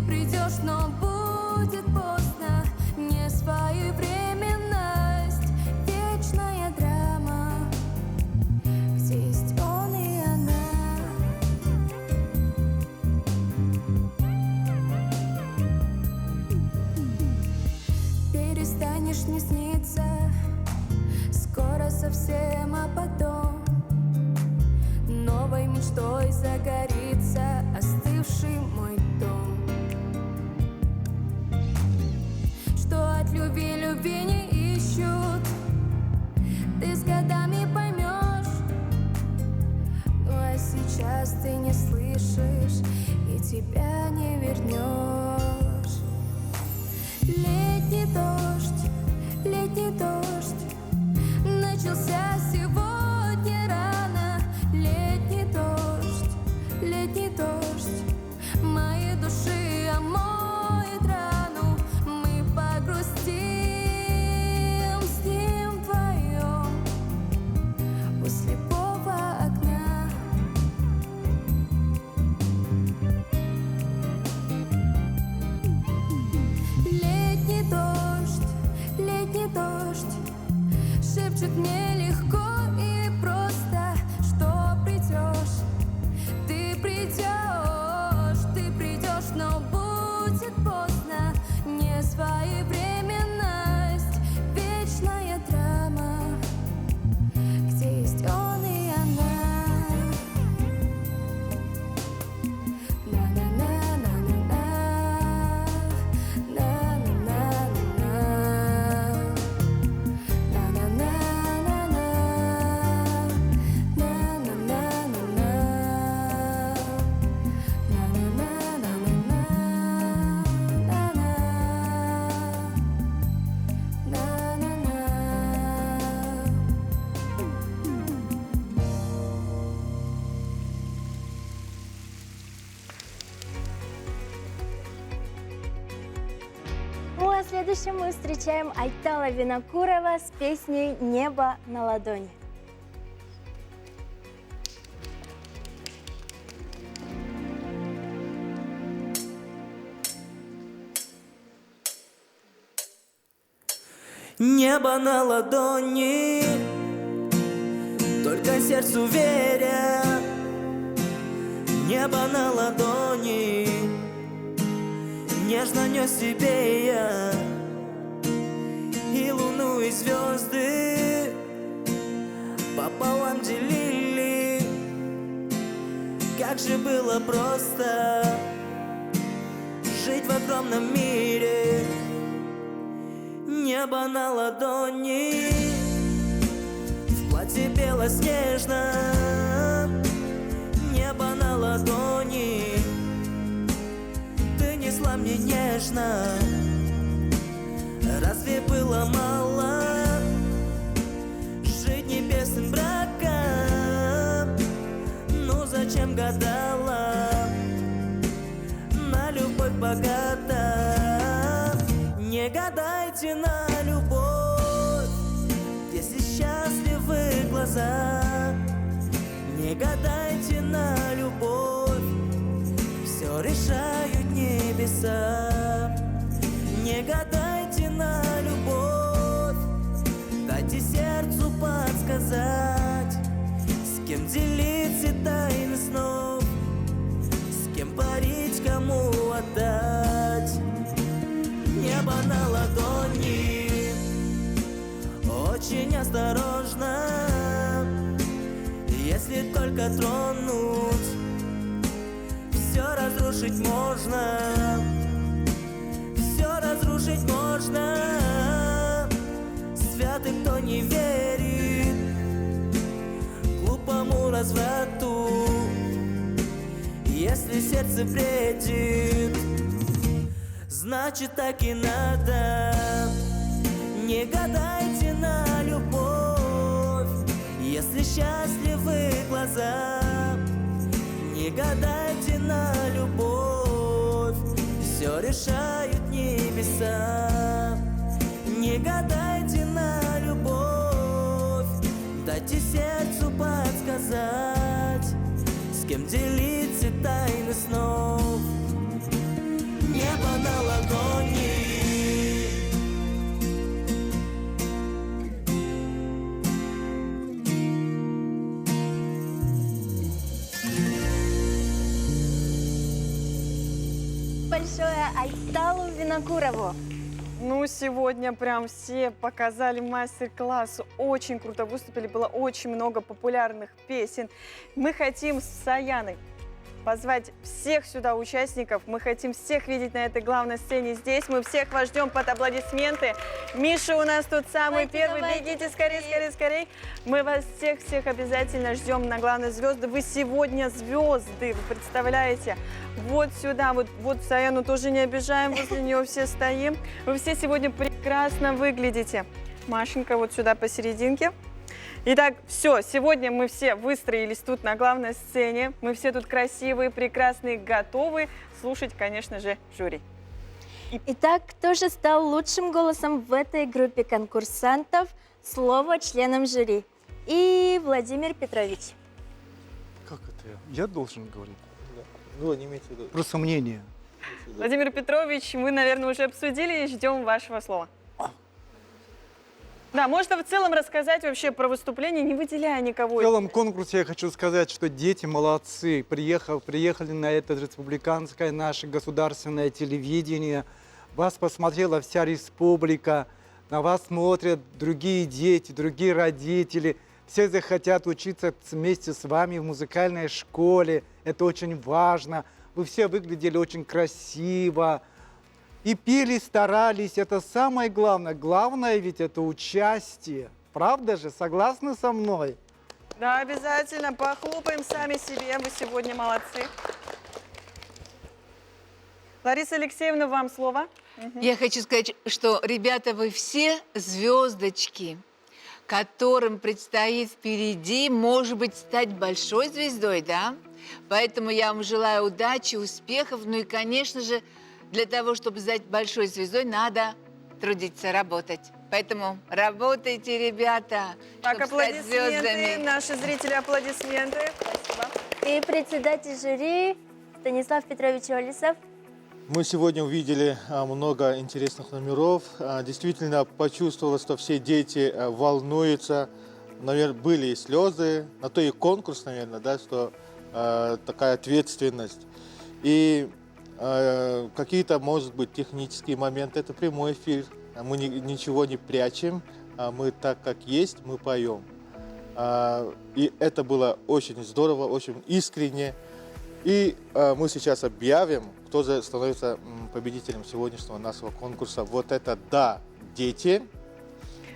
придешь, но будет поздно. Несвоевременность, вечная драма, где есть он и она. Перестанешь не сниться, Скоро совсем, а потом новой мечтой загорится остывший мой дом. Что от любви не ищут, ты с годами поймешь. Ну а сейчас ты не слышишь и тебя не вернешь. Летний дождь начался сегодня рано. Летний дождь моей души омоет рану. Мы погрустим с ним вдвоем у слепого окна. Летний дождь шепчет мне легко и просто, что придешь, ты придешь, но будет поздно. Несвоевременность, вечная драма, где есть он и она. Ну а следующим мы встречаем Айтала Винокурова с песней «Небо на ладони». Небо на ладони, только сердцу веря. Небо на ладони, нежно нес себе я. И луну, и звезды пополам делили. Как же было просто жить в огромном мире. Небо на ладони, в платье белоснежном. Небо на ладони, ты несла мне нежно. Разве было мало жить небесным браком? Ну зачем гадала на любовь богата? Не гадайте на любовь, если счастливы глаза. Не гадайте на любовь, все решают небеса. Не гадайте на любовь, дайте сердцу подсказать, с кем делиться тайны снов, с кем парить, кому отдать. Небо на ладони, очень осторожно, если только тронуть, все разрушить можно. Все разрушить можно. Святым, кто не верит глупому разврату. Если сердце бредит, значит так и надо. Не гадайте на любовь, если счастливы глаза. Не гадайте на любовь, все решают небеса. Не гадайте на любовь, дайте сердцу подсказать, с кем делиться тайны снов. Небо на ладони. Большое Айталу Винокурову. Ну, сегодня прям все показали мастер-класс. Очень круто выступили, было очень много популярных песен. Мы хотим с Саяной позвать всех сюда участников. Мы хотим всех видеть на этой главной сцене здесь. Мы всех вас ждем под аплодисменты. Миша у нас тут самый первый. Бегите скорее, скорее, скорее. Мы вас всех обязательно ждем на главной звезды. Вы сегодня звезды, вы представляете? Вот сюда, вот Саяну тоже не обижаем, возле нее все стоим. Вы все сегодня прекрасно выглядите. Машенька вот сюда посерединке. Итак, все, сегодня мы все выстроились тут на главной сцене. Мы все тут красивые, прекрасные, готовы слушать, конечно же, жюри. Итак, кто же стал лучшим голосом в этой группе конкурсантов? Слово членам жюри. И Владимир Петрович. Как это? Я должен говорить? Ну, не имеется в виду. Просто мнение. Владимир Петрович, мы, наверное, уже обсудили и ждем вашего слова. Да, можно в целом рассказать вообще про выступление, не выделяя никого. В целом конкурсе я хочу сказать, что дети молодцы. Приехали на это республиканское наше государственное телевидение. Вас посмотрела вся республика. На вас смотрят другие дети, другие родители. Все захотят учиться вместе с вами в музыкальной школе. Это очень важно. Вы все выглядели очень красиво. И пели, старались. Это самое главное. Главное ведь это участие. Правда же? Согласны со мной? Да, обязательно. Похлопаем сами себе. Вы сегодня молодцы. Лариса Алексеевна, вам слово. Я хочу сказать, что, ребята, вы все звездочки, которым предстоит впереди, может быть, стать большой звездой, да? Поэтому я вам желаю удачи, успехов. Ну и, конечно же, для того, чтобы стать большой звездой, надо трудиться, работать. Поэтому работайте, ребята, Так, чтобы стать аплодисменты. звездами. Наши зрители, аплодисменты. Спасибо. И председатель жюри Станислав Петрович Олесов. Мы сегодня увидели много интересных номеров. Действительно почувствовала, что все дети волнуются. Наверное, были и слезы. На то и конкурс, наверное, да, что такая ответственность. И какие-то, может быть, технические моменты. Это прямой эфир. Мы ничего не прячем. Мы так, как есть, мы поем. И это было очень здорово, очень искренне. И мы сейчас объявим, кто же становится победителем сегодняшнего нашего конкурса. Вот это «Да, дети».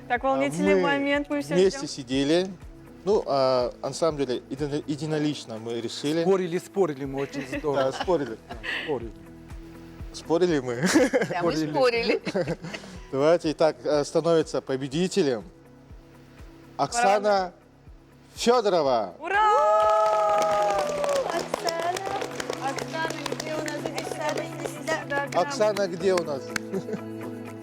Так, волнительный Мы момент, мы все вместе ждем. сидели. Ну, на самом деле, единолично мы решили. Спорили мы очень здорово. Да, спорили. Спорили. Спорили мы. Да, мы спорили. Давайте, итак, становится победителем Оксана Федорова. Ура! Оксана, где у нас? Иди сюда, к нам. Оксана, где у нас?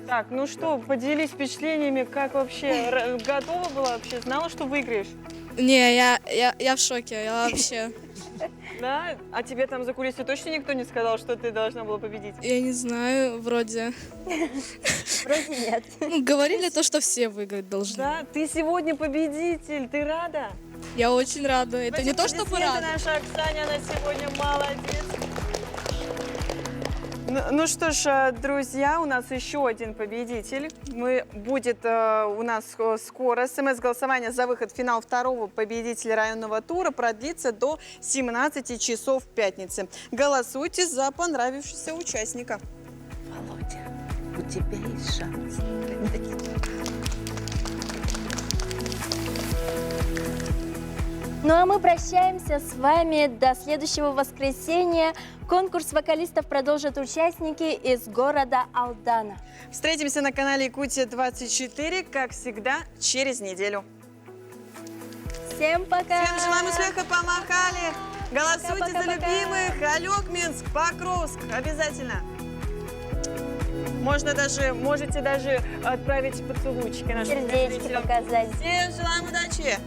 Так, ну что, поделись впечатлениями, как вообще? Готова была вообще? Знала, что выиграешь? Не, я в шоке, я вообще... Да? А тебе там за кулисами точно никто не сказал, что ты должна была победить? Я не знаю, вроде... Вроде нет. Ну, говорили то, что все выиграть должны. Да? Ты сегодня победитель, ты рада? Я очень рада. Это не то, чтобы Аплодисменты рада. наша Оксане, она сегодня молодец. Ну что ж, друзья, у нас еще один победитель. Будет у нас скоро. СМС-голосование за выход в финал второго победителя районного тура продлится до 17 часов в пятницы. Голосуйте за понравившегося участника. Володя, у тебя есть шанс. Ну а мы прощаемся с вами до следующего воскресенья. Конкурс вокалистов продолжат участники из города Алдана. Встретимся на канале Якутия-24, как всегда, через неделю. Всем пока! Всем желаем успеха, помахали! Голосуйте Пока-пока-пока. за любимых! Алёк, Минск, Покровск! Обязательно! Можете даже отправить поцелуйчики нашим Сердечки зрителям. показать. Всем желаем удачи!